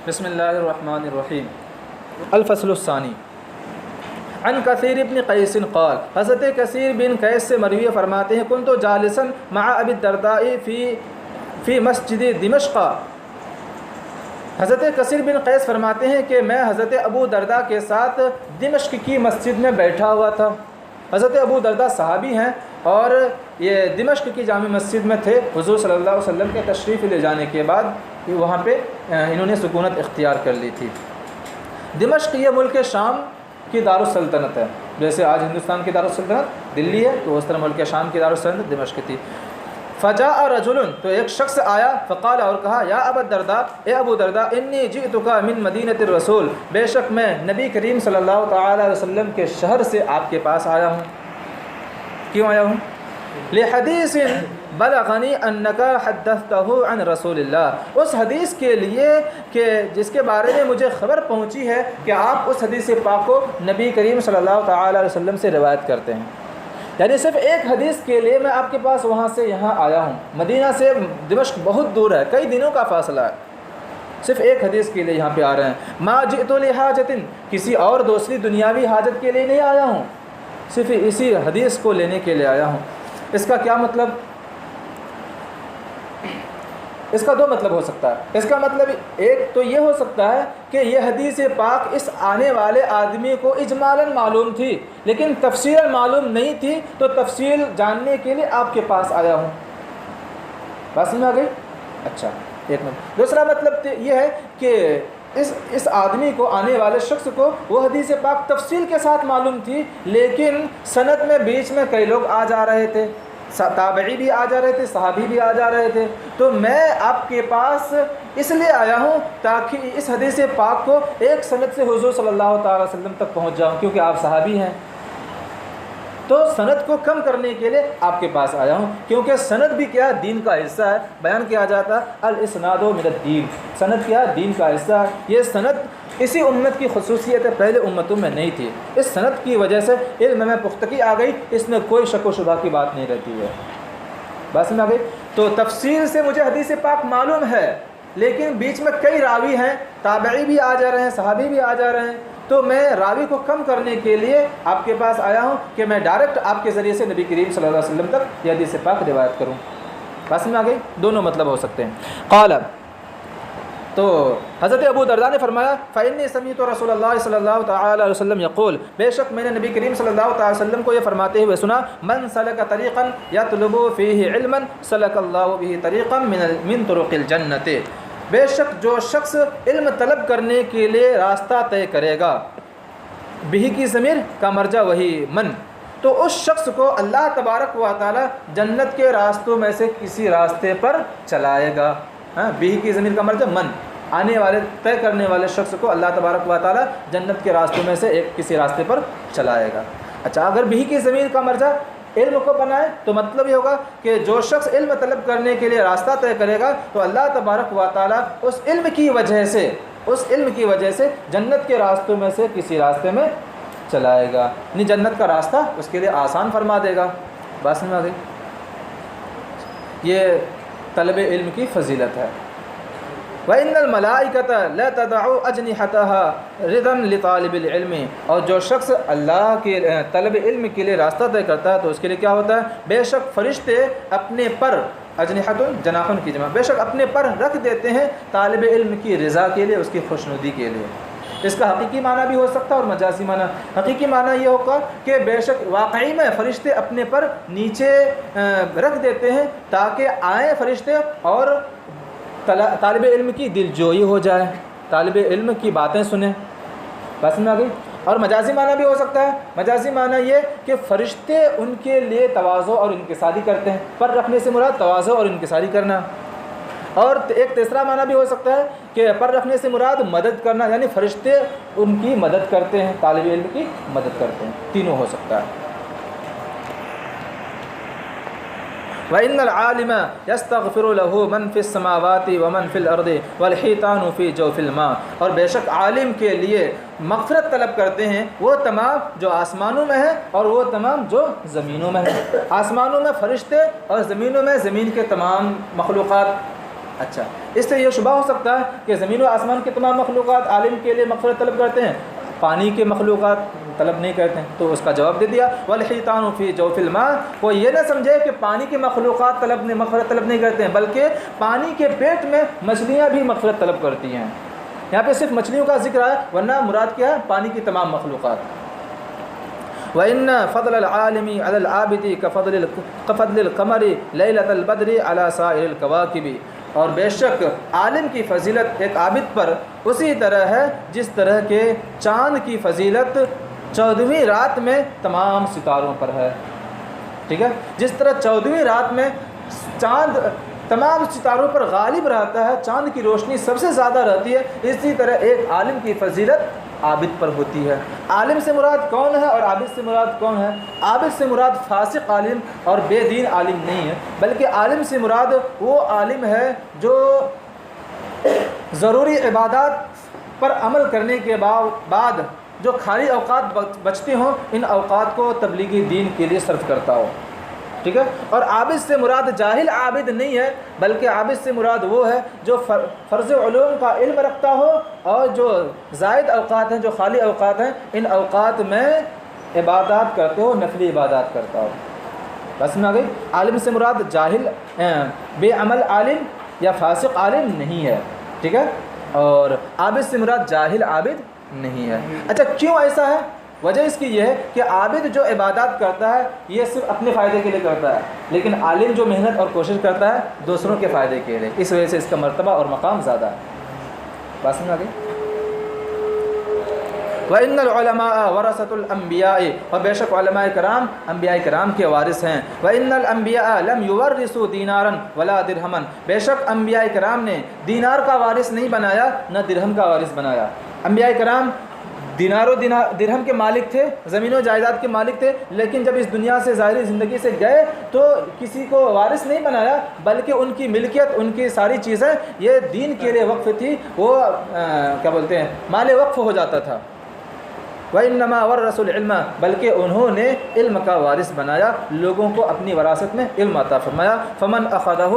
بسم اللہ الرحمن الرحیم۔ الفصل الثانی عن کثیر بن قیس قال، حضرت کثیر بن قیس سے مروی فرماتے ہیں کنت جالسا مع ابی الدرداء فی مسجد دمشق۔ حضرت کثیر بن قیس فرماتے ہیں کہ میں حضرت ابو درداء کے ساتھ دمشق کی مسجد میں بیٹھا ہوا تھا۔ حضرت ابو درداء صحابی ہیں اور یہ دمشق کی جامع مسجد میں تھے۔ حضور صلی اللہ علیہ وسلم کے تشریف لے جانے کے بعد وہاں پہ انہوں نے سکونت اختیار کر لی تھی۔ دمشق یہ ملک شام کی دارالسلطنت ہے، جیسے آج ہندوستان کی دارالسلطنت دلی ہے، تو اس طرح ملک شام کی دارالسلطنت دمشق تھی۔ فجاء رجل، تو ایک شخص آیا، فقال، اور کہا، یا ابا الدرداء، اے ابو درداء، انی جئتک من مدینۃ الرسول، بے شک میں نبی کریم صلی اللہ تعالی علیہ وسلم کے شہر سے آپ کے پاس آیا ہوں۔ کیوں آیا ہوں؟ لحدیث بلغنی انک حدثتہ عن رسول اللہ، اس حدیث کے لیے کہ جس کے بارے میں مجھے خبر پہنچی ہے کہ آپ اس حدیث پاک کو نبی کریم صلی اللہ تعالی علیہ وسلم سے روایت کرتے ہیں۔ یعنی صرف ایک حدیث کے لیے میں آپ کے پاس وہاں سے یہاں آیا ہوں۔ مدینہ سے دمشق بہت دور ہے، کئی دنوں کا فاصلہ ہے، صرف ایک حدیث کے لیے یہاں پہ آ رہے ہیں۔ ما جئت لحاجۃ، کسی اور دوسری دنیاوی حاجت کے لیے نہیں آیا ہوں، صرف اسی حدیث کو لینے کے لیے آیا ہوں۔ اس کا کیا مطلب؟ اس کا دو مطلب ہو سکتا ہے۔ اس کا مطلب ایک تو یہ ہو سکتا ہے کہ یہ حدیث پاک اس آنے والے آدمی کو اجمالاً معلوم تھی لیکن تفصیلاً معلوم نہیں تھی، تو تفصیل جاننے کے لیے آپ کے پاس آیا ہوں۔ بات سمجھ آ گئی؟ اچھا، ایک مطلب۔ دوسرا مطلب یہ ہے کہ اس آدمی کو، آنے والے شخص کو، وہ حدیث پاک تفصیل کے ساتھ معلوم تھی لیکن سند میں بیچ میں کئی لوگ آ جا رہے تھے، تابعی بھی آ جا رہے تھے، صحابی بھی آ جا رہے تھے، تو میں آپ کے پاس اس لیے آیا ہوں تاکہ اس حدیث پاک کو ایک سند سے حضور صلی اللہ تعالی وسلم تک پہنچ جاؤں، کیونکہ آپ صحابی ہیں، تو سند کو کم کرنے کے لیے آپ کے پاس آیا ہوں، کیونکہ سند بھی کیا ہے؟ دین کا حصہ ہے۔ بیان کیا جاتا ہے الاسناد من الدین، سند کیا ہے؟ دین کا حصہ ہے۔ یہ سند اسی امت کی خصوصیت ہے، پہلے امتوں میں نہیں تھی۔ اس سند کی وجہ سے علم میں پختگی آ گئی، اس میں کوئی شک و شبہ کی بات نہیں رہتی ہے۔ بات سمجھ آ گئی؟ تو تفصیل سے مجھے حدیث پاک معلوم ہے لیکن بیچ میں کئی راوی ہیں، تابعی بھی آ جا رہے ہیں، صحابی بھی آ جا رہے ہیں، تو میں راوی کو کم کرنے کے لیے آپ کے پاس آیا ہوں کہ میں ڈائریکٹ آپ کے ذریعے سے نبی کریم صلی اللہ علیہ وسلم تک یہ حدیث پاک روایت کروں۔ بات میں آ گئی؟ دونوں مطلب ہو سکتے ہیں۔ قال، تو حضرت ابو درداء نے فرمایا فإني سمعت رسول اللہ صلی اللہ تعالی علیہ وسلم یقول، بے شک میں نے نبی کریم صلی اللہ تعالی وسلم کو یہ فرماتے ہوئے سنا، من سلک طریقا یطلب فیہ علما سلک اللہ بہ طریقا من طرق الجنۃ، بے شک جو شخص علم طلب کرنے کے لیے راستہ طے کرے گا، بہ کی ضمیر کا مرجع وہی من، تو اس شخص کو اللہ تبارک و تعالی جنت کے راستوں میں سے کسی راستے پر چلائے گا۔ بہ کی ضمیر کا مرجع من، آنے والے طے کرنے والے شخص کو اللہ تبارک و تعالی جنت کے راستوں میں سے ایک کسی راستے پر چلائے گا۔ اچھا، اگر بہ کی ضمیر کا مرجع علم کو بنائے تو مطلب یہ ہوگا کہ جو شخص علم طلب کرنے کے لیے راستہ طے کرے گا تو اللہ تبارک و تعالی اس علم کی وجہ سے جنت کے راستوں میں سے کسی راستے میں چلائے گا، یعنی جنت کا راستہ اس کے لیے آسان فرما دے گا۔ بات سمجھ آ گئی؟ یہ طلب علم کی فضیلت ہے۔ وَإِنَّ الْمَلَائِكَةَ لَا تَدَعُ أَجْنِحَتَهَا رِضًا لِطَالِبِ الْعِلْمِ، اور جو شخص اللہ کے طلب علم کے لیے راستہ طے کرتا ہے تو اس کے لیے کیا ہوتا ہے؟ بے شک فرشتے اپنے پر، اجنحۃ جناحن کی جمع، بے شک اپنے پر رکھ دیتے ہیں طالب علم کی رضا کے لیے، اس کی خوشنودی کے لیے۔ اس کا حقیقی معنی بھی ہو سکتا ہے اور مجازی معنی۔ حقیقی معنی یہ ہوگا کہ بے شک واقعی میں فرشتے اپنے پر نیچے رکھ دیتے ہیں تاکہ آئیں فرشتے اور طالب علم کی دل جوئی ہو جائے، طالب علم کی باتیں سنیں۔ بات میں آ گئی؟ اور مجازی معنی بھی ہو سکتا ہے۔ مجازی معنی یہ کہ فرشتے ان کے لیے تواضع اور انکساری کرتے ہیں، پر رکھنے سے مراد تواضع اور انکساری کرنا۔ اور ایک تیسرا معنی بھی ہو سکتا ہے کہ پر رکھنے سے مراد مدد کرنا، یعنی فرشتے ان کی مدد کرتے ہیں، طالب علم کی مدد کرتے ہیں، تینوں ہو سکتا ہے۔ وَإِنَّ الْعَالِمَ يَسْتَغْفِرُ لَهُ مَنْ فِي السَّمَاوَاتِ وَمَنْ فِي الْأَرْضِ وَالْحِيتَانُ فِي جَوْفِ الْمَاءِ، اور بے شک عالم کے لیے مغفرت طلب کرتے ہیں وہ تمام جو آسمانوں میں ہیں اور وہ تمام جو زمینوں میں ہیں۔ آسمانوں میں فرشتے اور زمینوں میں زمین کے تمام مخلوقات، اچھا، اس سے یہ شبہ ہو سکتا ہے کہ زمین و آسمان کے تمام مخلوقات عالم کے لیے مغفرت طلب کرتے ہیں، پانی کے مخلوقات طلب نہیں کرتے ہیں، تو اس کا جواب دے دیا والحیتان فی جوف الماء، کوئی یہ نہ سمجھے کہ پانی کے مخلوقات مغفرت طلب نہیں کرتے ہیں، بلکہ پانی کے پیٹ میں مچھلیاں بھی مغفرت طلب کرتی ہیں۔ یہاں پہ صرف مچھلیوں کا ذکر ہے، ورنہ مراد کیا ہے؟ پانی کی تمام مخلوقات۔ وَإِنَّ فَضْلَ الْعَالِمِ عَلَى الْعَابِدِ كَفَضْلِ الْقَمَرِ لَيْلَةَ الْبَدْرِ عَلَى سَائِرِ الْكَوَاكِبِ، اور بے شک عالم کی فضیلت ایک عابد پر اسی طرح ہے جس طرح کے چاند کی فضیلت 14ویں رات میں تمام ستاروں پر ہے۔ ٹھیک ہے، جس طرح 14ویں رات میں چاند تمام ستاروں پر غالب رہتا ہے، چاند کی روشنی سب سے زیادہ رہتی ہے، اسی طرح ایک عالم کی فضیلت عابد پر ہوتی ہے۔ عالم سے مراد کون ہے اور عابد سے مراد کون ہے؟ عابد سے مراد فاسق عالم اور بے دین عالم نہیں ہے، بلکہ عالم سے مراد وہ عالم ہے جو ضروری عبادات پر عمل کرنے کے بعد جو خالی اوقات بچتے ہوں، ان اوقات کو تبلیغی دین کے لیے صرف کرتا ہو۔ ٹھیک ہے، اور عابد سے مراد جاہل عابد نہیں ہے، بلکہ عابد سے مراد وہ ہے جو فرض علوم کا علم رکھتا ہو اور جو زائد اوقات ہیں، جو خالی اوقات ہیں، ان اوقات میں عبادات کرتے ہو، نفلی عبادات کرتا ہو۔ بس میں آ گئی، عالم سے مراد جاہل بے عمل عالم یا فاسق عالم نہیں ہے۔ ٹھیک ہے، اور عابد سے مراد جاہل عابد نہیں ہے۔ اچھا، کیوں ایسا ہے؟ وجہ اس کی یہ ہے کہ عابد جو عبادات کرتا ہے یہ صرف اپنے فائدے کے لیے کرتا ہے، لیکن عالم جو محنت اور کوشش کرتا ہے دوسروں کے فائدے کے لیے، اس وجہ سے اس کا مرتبہ اور مقام زیادہ ہے۔ بات سمجھ آ گئی؟ وَإِنَّ الْعُلَمَاءَ وَرَثَةُ الْأَنْبِيَاءِ، اور بے شک علماء کرام انبیاء کرام کے وارث ہیں۔ وَإِنَّ الْأَنْبِيَاءَ لَمْ يُوَرِّثُوا دِينَارًا وَلَا دِرْهَمًا، بے شک انبیاء کرام نے دینار کا وارث نہیں بنایا، نہ درہم کا وارث بنایا۔ انبیاء کرام دینار و درہم کے مالک تھے، زمین و جائیداد کے مالک تھے، لیکن جب اس دنیا سے ظاہری زندگی سے گئے تو کسی کو وارث نہیں بنایا، بلکہ ان کی ملکیت، ان کی ساری چیزیں یہ دین کے لیے وقف تھی، وہ کیا بولتے ہیں، مال وقف ہو جاتا تھا۔ وَإِنَّمَا وَرَّثُوا الْعِلْمَ، بلکہ انہوں نے علم کا وارث بنایا، لوگوں کو اپنی وراثت میں علم عطا فرمایا۔ فَمَنْ أَخَذَهُ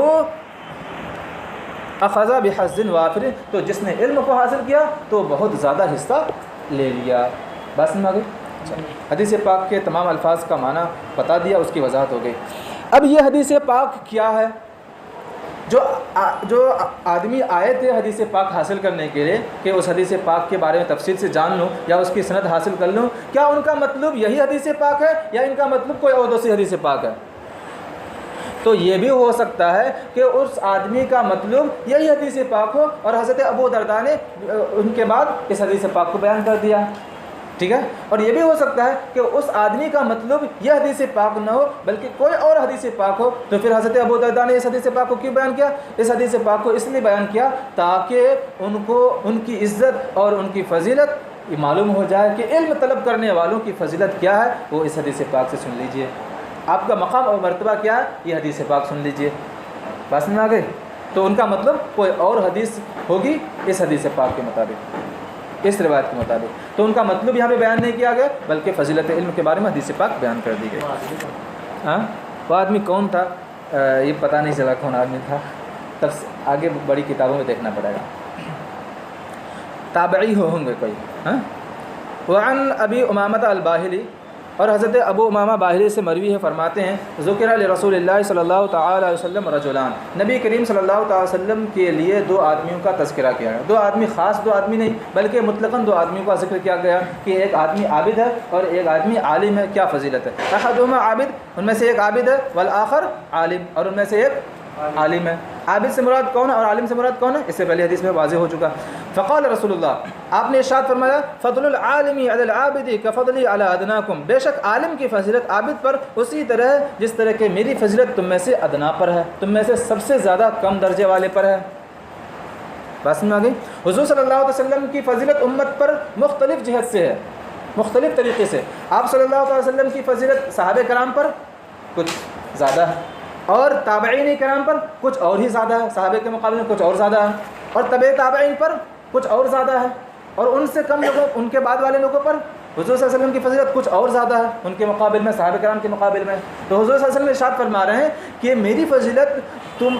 أَخَذَ بِحَظٍّ وَافِرٍ، تو جس نے علم کو حاصل کیا تو بہت زیادہ حصہ لے لیا۔ بس سمجھ آ گئی؟ حدیث پاک کے تمام الفاظ کا معنی بتا دیا، اس کی وضاحت ہو گئی۔ اب یہ حدیث پاک کیا ہے؟ جو آدمی آئے تھے حدیث پاک حاصل کرنے کے لیے کہ اس حدیث پاک کے بارے میں تفصیل سے جان لوں یا اس کی سند حاصل کر لوں، کیا ان کا مطلب یہی حدیث پاک ہے یا ان کا مطلب کوئی اور دوسری حدیث پاک ہے؟ تو یہ بھی ہو سکتا ہے کہ اس آدمی کا مطلب یہی حدیث پاک ہو اور حضرت ابو درداء نے ان کے بعد اس حدیث پاک کو بیان کر دیا۔ ٹھیک ہے، اور یہ بھی ہو سکتا ہے کہ اس آدمی کا مطلب یہ حدیث پاک نہ ہو بلکہ کوئی اور حدیث پاک ہو، تو پھر حضرت ابو درداء نے اس حدیث پاک کو کیوں بیان کیا؟ اس حدیث پاک کو اس لیے بیان کیا تاکہ ان کو ان کی عزت اور ان کی فضیلت معلوم ہو جائے کہ علم طلب کرنے والوں کی فضیلت کیا ہے، وہ اس حدیث پاک سے سن لیجئے۔ آپ کا مقام اور مرتبہ کیا ہے، یہ حدیث پاک سن لیجئے۔ بس میں آ گئی؟ تو ان کا مطلب کوئی اور حدیث ہوگی اس حدیث پاک کے مطابق، اس روایت کے مطابق، تو ان کا مطلب یہاں پہ بیان نہیں کیا گیا بلکہ فضیلت علم کے بارے میں حدیث پاک بیان کر دی گئی۔ ہاں، وہ آدمی کون تھا یہ پتہ نہیں چلا کون آدمی تھا، تب آگے بڑی کتابوں میں دیکھنا پڑے گا، تابعی ہوں گے کوئی۔ ہاں، وعن ابی امامۃ الباہلی، اور حضرت ابو امامہ باہلی سے مروی ہے، فرماتے ہیں ذکر لرسول اللہ صلی اللہ تعالی علیہ وسلم رجلان، نبی کریم صلی اللہ تعالی وسلم کے لیے دو آدمیوں کا تذکرہ کیا گیا، دو آدمی خاص دو آدمی نہیں بلکہ مطلقاً دو آدمیوں کا ذکر کیا گیا کہ ایک آدمی عابد ہے اور ایک آدمی عالم ہے۔ کیا فضیلت ہے؟ احدہما عابد، ان میں سے ایک عابد ہے، والآخر عالم، اور ان میں سے ایک عالم ہے۔ عابد سے مراد کون ہے اور عالم سے مراد کون ہے؟ اس سے پہلے حدیث میں واضح ہو چکا۔ فقال رسول اللہ، آپ نے ارشاد فرمایا فضل العالم علی العابد کفضلی علی ادناکم، بے شک عالم کی فضیلت عابد پر اسی طرح ہے جس طرح کہ میری فضیلت تم میں سے ادنا پر ہے، تم میں سے سب سے زیادہ کم درجے والے پر ہے۔ بات سمجھ آ گئی؟ حضور صلی اللہ علیہ وسلم کی فضیلت امت پر مختلف جہت سے ہے، مختلف طریقے سے۔ آپ صلی اللہ علیہ وسلم کی فضیلت صحابہ کرام پر کچھ زیادہ ہے اور تابعین کرام پر کچھ اور ہی زیادہ ہے، صحابہ کے مقابلے میں کچھ اور زیادہ ہے، اور تبع تابعین پر کچھ اور زیادہ ہے، اور ان سے کم لوگوں، ان کے بعد والے لوگوں پر حضور صلی اللہ علیہ وسلم کی فضیلت کچھ اور زیادہ ہے ان کے مقابل میں، صحابہ کرام کے مقابل میں. تو حضور صلی اللہ علیہ وسلم ارشاد فرما رہے ہیں کہ میری فضیلت تم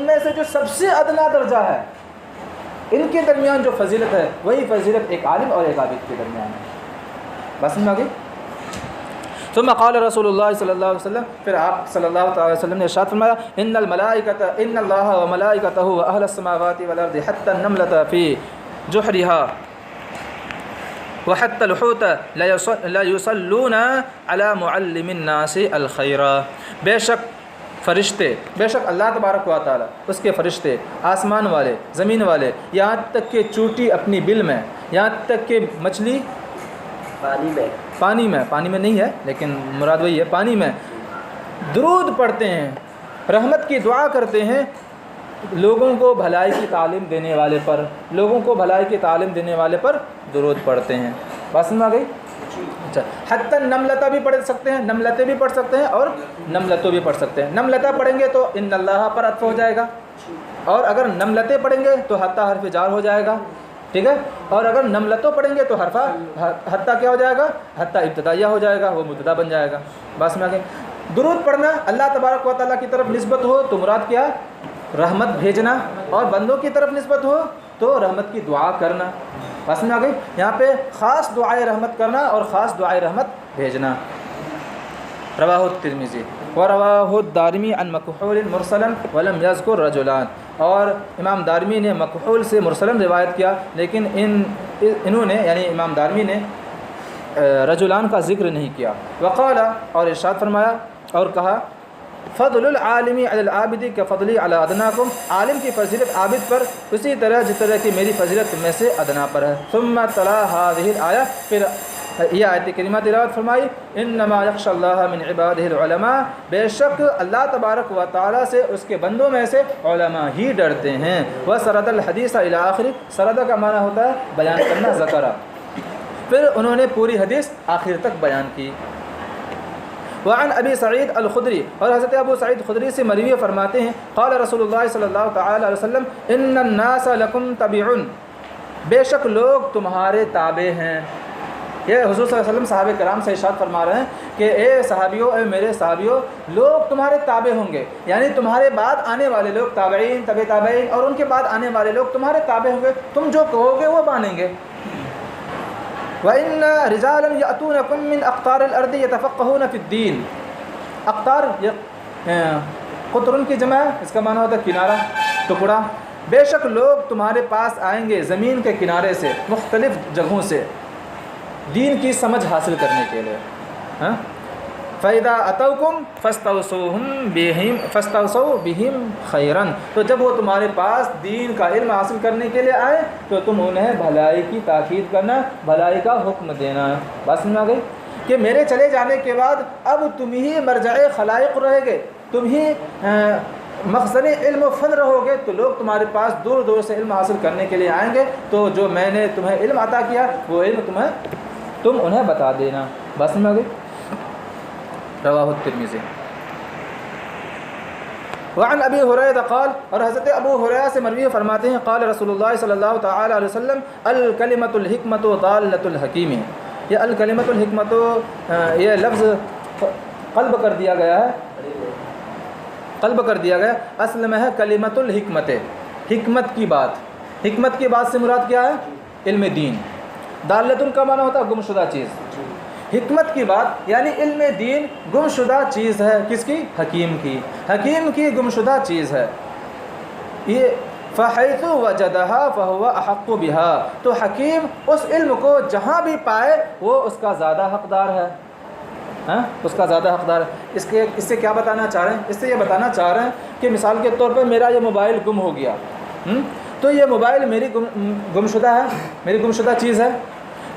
میں سے جو سب سے ادنا درجہ ہے ان کے درمیان جو فضیلت ہے وہی فضیلت ایک عالم اور ایک عابد کے درمیان ہے. بس سمجھ آگئی. ثم قال رسول اللہ صلی اللہ علیہ وسلم، پھر آپ صلی اللہ علیہ وسلم نے ارشاد فرمایا ان اللہ وملائکتہ واہل السماوات والارض حتى النملة في جحرها وحتى الحوت لا يصلون على معلم الناس الخير. بے شک فرشتے، بے شک اللہ تبارک و تعالیٰ، اس کے فرشتے، آسمان والے، زمین والے، یہاں تک کہ چوٹی اپنی بل میں، یہاں تک کہ مچھلی پانی میں نہیں ہے لیکن مراد وہی ہے، پانی میں درود پڑھتے ہیں، رحمت کی دعا کرتے ہیں لوگوں کو بھلائی کی تعلیم دینے والے پر، لوگوں کو بھلائی کی تعلیم دینے والے پر درود پڑھتے ہیں. بات سمجھ آ گئی. اچھا، حتی نملتہ بھی پڑھ سکتے ہیں، نملتیں بھی پڑھ سکتے ہیں اور نملتوں بھی پڑھ سکتے ہیں. نملتہ پڑھیں گے تو ان اللہ پر عطف ہو جائے گا، اور اگر نملتیں پڑھیں گے تو حتی حرف جار ہو جائے گا. ٹھیک ہے. اور اگر نملتوں پڑھیں گے تو حتی کیا ہو جائے گا؟ حتی ابتدائیہ ہو جائے گا، وہ مبتدا بن جائے گا. بات سمجھ آ گئی. درود پڑھنا اللہ تبارک و تعالیٰ کی طرف نسبت ہو تو مراد کیا؟ رحمت بھیجنا، اور بندوں کی طرف نسبت ہو تو رحمت کی دعا کرنا. بات سمجھ آ گئی. یہاں پہ خاص دعائے رحمت کرنا اور خاص دعائے رحمت بھیجنا. رواہ الترمذی ورواہ الدارمی عن مکحول مرسلا ولم یذکر رجلان. اور امام دارمی نے مکحول سے مرسلا روایت کیا لیکن انہوں نے یعنی امام دارمی نے رجلان کا ذکر نہیں کیا. وقال، اور ارشاد فرمایا اور کہا فضل العالم علی العابد کفضلی علی ادناکم. عالم کی فضیلت عابد پر اسی طرح جس طرح کی میری فضیلت میں سے ادنا پر ہے. ثم تلا هذه الآیہ، پھر یہ آیت کریمہ تلاوت فرمائی انما یخشى اللہ من عبادہ العلماء. بے شک اللہ تبارک و تعالیٰ سے اس کے بندوں میں سے علماء ہی ڈرتے ہیں. وسرد الحدیث الی آخر. سرد کا معنی ہوتا ہے بیان کرنا، ذکر. پھر انہوں نے پوری حدیث آخر تک بیان کی. وعن ابی سعید الخدری، اور حضرت ابو سعید خدری سے مروی فرماتے ہیں قال رسول اللہ صلی اللہ تعالی علیہ وسلم ان الناس لکم تبعون. بے شک لوگ تمہارے تابع ہیں. یہ حضور صلی اللہ علیہ وسلم صحابہ کرام سے ارشاد فرما رہے ہیں کہ اے صحابیوں، اے میرے صحابیوں، لوگ تمہارے تابع ہوں گے، یعنی تمہارے بعد آنے والے لوگ تابعین، تبع تابعین، اور ان کے بعد آنے والے لوگ تمہارے تابع ہوں گے. تم جو کہو گے وہ مانیں گے. وَإِنَّ رِجَالًا يَأْتُونَكُم مِّنْ أَقْطَارِ الْأَرْضِ يَتَفَقَّهُونَ فِي الدِّينِ. اقطار قطرن کی جمع ہے، اس کا معنی ہوتا ہے کنارہ، ٹکڑا. بے شک لوگ تمہارے پاس آئیں گے زمین کے کنارے سے، مختلف جگہوں سے، دین کی سمجھ حاصل کرنے کے لیے. فَإِذَا أَتَوْكُمْ فَاسْتَوْصَوْا بِهِمْ خَيْرًا. تو جب وہ تمہارے پاس دین کا علم حاصل کرنے کے لیے آئے تو تم انہیں بھلائی کی تاکید کرنا، بھلائی کا حکم دینا. بات سمجھ آ گئی کہ میرے چلے جانے کے بعد اب تم ہی مرجع خلائق رہے گے، تم ہی مخزن علم و فن رہو گے، تو لوگ تمہارے پاس دور دور سے علم حاصل کرنے کے لیے آئیں گے. تو جو میں نے تمہیں علم عطا کیا وہ علم تم انہیں بتا دینا. بات سمجھ آ گئی. رواہ الترمذی. وعن ابی ہریرہ قال، اور حضرت ابو ہریرہ سے مروی فرماتے ہیں قال رسول اللہ صلی اللہ تعالی علیہ وسلم الکلمۃ الحکمۃ ضالۃ الحکیم. یہ الکلمۃ الحکمۃ، یہ لفظ قلب کر دیا گیا ہے، قلب کر دیا گیا، اصل میں ہے کلمۃ الحکمت، حکمت کی بات. حکمت کی بات سے مراد کیا ہے؟ علم دین. ضالۃ کا معنی ہوتا ہے گمشدہ چیز. حکمت کی بات یعنی علم دین گمشدہ چیز ہے. کس کی؟ حکیم کی. حکیم کی گمشدہ چیز ہے یہ. فحیث وجدہا فہو احق بہا. تو حکیم اس علم کو جہاں بھی پائے وہ اس کا زیادہ حقدار ہے. اس کا زیادہ حقدار ہے. اس سے کیا بتانا چاہ رہے ہیں؟ اس سے یہ بتانا چاہ رہے ہیں کہ مثال کے طور پر میرا یہ موبائل گم ہو گیا، تو یہ موبائل میری گمشدہ ہے، میری گمشدہ چیز ہے.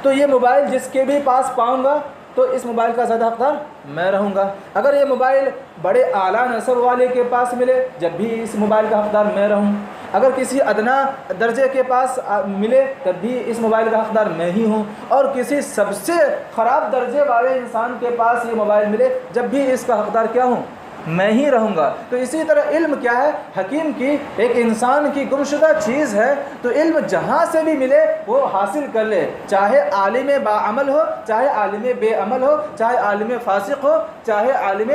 تو یہ موبائل جس کے بھی پاس پاؤں گا تو اس موبائل کا زیادہ حقدار میں رہوں گا. اگر یہ موبائل بڑے اعلیٰ نسب والے کے پاس ملے جب بھی اس موبائل کا حقدار میں رہوں. اگر کسی ادنا درجے کے پاس ملے تب بھی اس موبائل کا حقدار میں ہی ہوں. اور کسی سب سے خراب درجے والے انسان کے پاس یہ موبائل ملے جب بھی اس کا حقدار کیا ہوں؟ میں ہی رہوں گا۔ تو اسی طرح علم کیا ہے؟ حکیم کی ایک انسان کی گمشدہ چیز ہے، تو علم جہاں سے بھی ملے وہ حاصل کر لے، چاہے عالم باعمل ہو، چاہے عالم بے عمل ہو، چاہے عالم فاسق ہو، چاہے عالم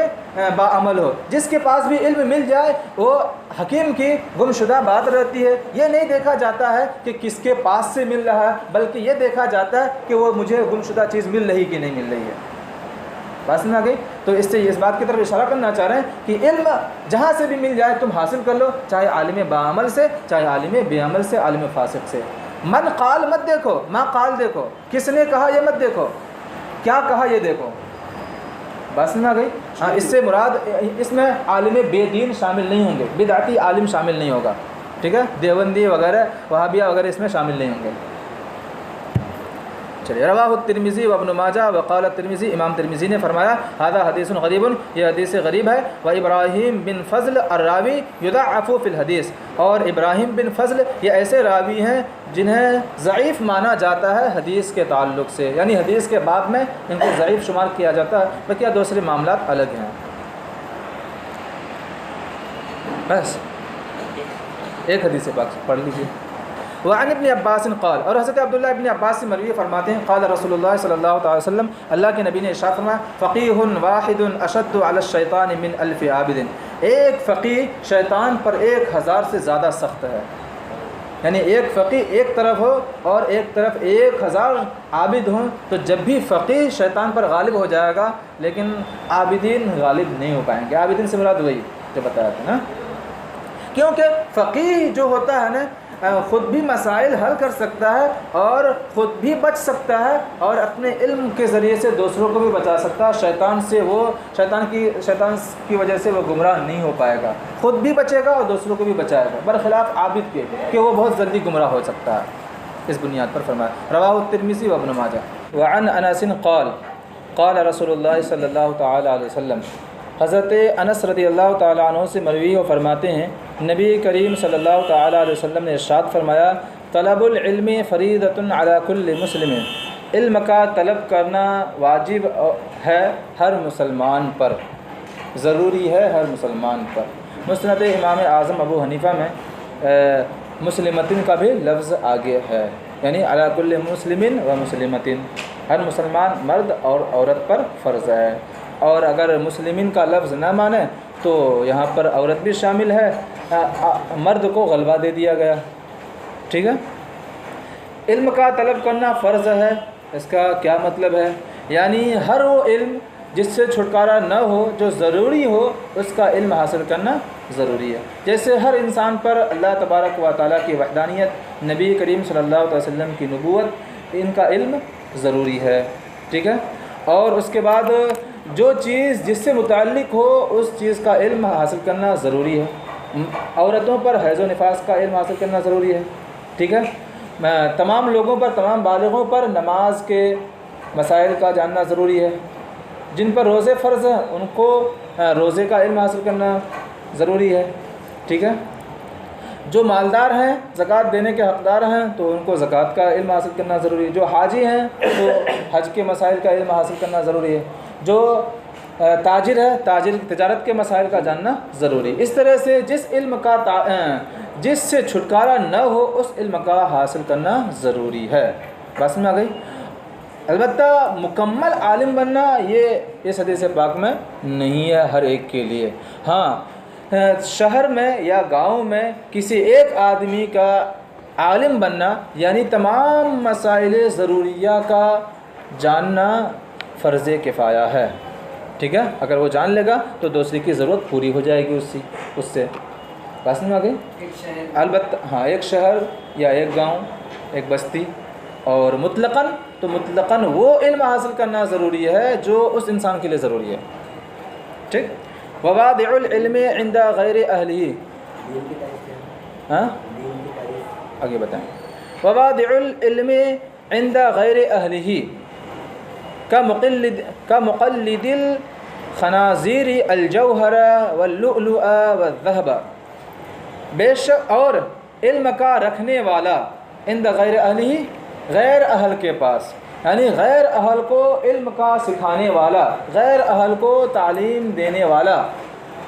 باعمل ہو، جس کے پاس بھی علم مل جائے وہ حکیم کی گمشدہ بات رہتی ہے۔ یہ نہیں دیکھا جاتا ہے کہ کس کے پاس سے مل رہا ہے، بلکہ یہ دیکھا جاتا ہے کہ وہ مجھے گمشدہ چیز مل رہی کہ نہیں مل رہی ہے۔ بات سمجھ آ گئی؟ تو اس سے اس بات کی طرف اشارہ کرنا چاہ رہے ہیں کہ علم جہاں سے بھی مل جائے تم حاصل کر لو، چاہے عالم باعمل سے، چاہے عالم بے عمل سے، عالم فاسق سے۔ من قال مت دیکھو، ما قال دیکھو، کس نے کہا یہ مت دیکھو، کیا کہا یہ دیکھو۔ بات سمجھ آ گئی؟ ہاں، اس سے مراد اس میں عالم بے دین شامل نہیں ہوں گے، بدعتی عالم شامل نہیں ہوگا، ٹھیک ہے؟ دیوبندی وغیرہ وہابیہ وغیرہ اس میں شامل نہیں ہوں گے۔ چلیے، رواہ الترمذی و ابن ماجہ وقال الترمذی، امام ترمذی نے فرمایا ھذا حدیث غریب، یہ حدیث غریب ہے۔ و ابراہیم بن فضل الراوی یضعف فی الحدیث، اور ابراہیم بن فضل یہ ایسے راوی ہیں جنہیں ضعیف مانا جاتا ہے حدیث کے تعلق سے، یعنی حدیث کے باب میں ان کو ضعیف شمار کیا جاتا ہے، بلکہ دوسرے معاملات الگ ہیں۔ بس ایک حدیث پاک پڑھ لیجیے۔ وعن ابن عباس قال، اور حضرت عبداللہ ابن عباس سے مروی فرماتے ہیں قال رسول اللہ صلی اللہ تعالی وسلم، اللہ کے نبی نے ارشاد فرمایا فقیہ واحد اشد علی الشیطان من الف عابد، ایک فقیہ شیطان پر 1000 سے زیادہ سخت ہے، یعنی ایک فقیہ ایک طرف ہو اور ایک طرف 1000 عابد ہوں، تو جب بھی فقیہ شیطان پر غالب ہو جائے گا لیکن عابدین غالب نہیں ہو پائیں گے۔ عابدین سے مراد وہی جو بتایا تھا نا، کیونکہ فقیہ جو ہوتا ہے نا خود بھی مسائل حل کر سکتا ہے اور خود بھی بچ سکتا ہے اور اپنے علم کے ذریعے سے دوسروں کو بھی بچا سکتا ہے شیطان سے، وہ شیطان کی وجہ سے وہ گمراہ نہیں ہو پائے گا، خود بھی بچے گا اور دوسروں کو بھی بچائے گا، برخلاف عابد کے کہ وہ بہت جلدی گمراہ ہو سکتا ہے۔ اس بنیاد پر فرمایا رواہ الترمذی و ابن ماجہ۔ وعن انس قال قال رسول اللہ صلی اللہ تعالی علیہ وسلم، حضرت انس رضی اللہ تعالیٰ عنہ سے مروی و فرماتے ہیں نبی کریم صلی اللہ تعالیٰ علیہ وسلم نے ارشاد فرمایا طلب العلم فریضۃ علی کل مسلم، علم کا طلب کرنا واجب ہے ہر مسلمان پر، ضروری ہے ہر مسلمان پر۔ مسند امام اعظم ابو حنیفہ میں مسلمتن کا بھی لفظ آگے ہے، یعنی علی کل مسلم و مسلمتن، ہر مسلمان مرد اور عورت پر فرض ہے، اور اگر مسلمین کا لفظ نہ مانے تو یہاں پر عورت بھی شامل ہے، مرد کو غلبہ دے دیا گیا، ٹھیک ہے؟ علم کا طلب کرنا فرض ہے، اس کا کیا مطلب ہے؟ یعنی ہر وہ علم جس سے چھٹکارا نہ ہو، جو ضروری ہو، اس کا علم حاصل کرنا ضروری ہے۔ جیسے ہر انسان پر اللہ تبارک و تعالیٰ کی وحدانیت، نبی کریم صلی اللہ علیہ وسلم کی نبوت، ان کا علم ضروری ہے، ٹھیک ہے؟ اور اس کے بعد جو چیز جس سے متعلق ہو اس چیز کا علم حاصل کرنا ضروری ہے۔ عورتوں پر حیض و نفاس کا علم حاصل کرنا ضروری ہے، ٹھیک ہے؟ تمام لوگوں پر، تمام بالغوں پر نماز کے مسائل کا جاننا ضروری ہے۔ جن پر روزے فرض ہیں ان کو روزے کا علم حاصل کرنا ضروری ہے، ٹھیک ہے؟ جو مالدار ہیں، زکوٰۃ دینے کے حقدار ہیں، تو ان کو زکوٰۃ کا علم حاصل کرنا ضروری ہے۔ جو حاجی ہیں تو حج کے مسائل کا علم حاصل کرنا ضروری ہے۔ جو تاجر ہے، تجارت کے مسائل کا جاننا ضروری۔ اس طرح سے جس سے چھٹکارا نہ ہو اس علم کا حاصل کرنا ضروری ہے۔ بات سمجھ آ گئی؟ البتہ مکمل عالم بننا یہ اس حدیث پاک میں نہیں ہے ہر ایک کے لیے۔ ہاں، شہر میں یا گاؤں میں کسی ایک آدمی کا عالم بننا یعنی تمام مسائل ضروریہ کا جاننا فرض کفایہ ہے، ٹھیک ہے؟ اگر وہ جان لے گا تو دوسری کی ضرورت پوری ہو جائے گی اس سے۔ بات سمجھ آ گئی؟ البتہ ہاں، ایک شہر یا ایک گاؤں، ایک بستی، اور مطلقاً وہ علم حاصل کرنا ضروری ہے جو اس انسان کے لیے ضروری ہے، ٹھیک؟ ووادع العلم عند غیر اہلہ، ہاں آگے بتائیں۔ ووادع العلم عند غیر اہلہ كمقلد الخنازیر الجوہر واللؤلؤ والذهب، بے شک اور علم کا رکھنے والا عند غیر اہلہ، غیر اہل کے پاس، یعنی غیر اہل کو علم کا سکھانے والا، غیر اہل کو تعلیم دینے والا،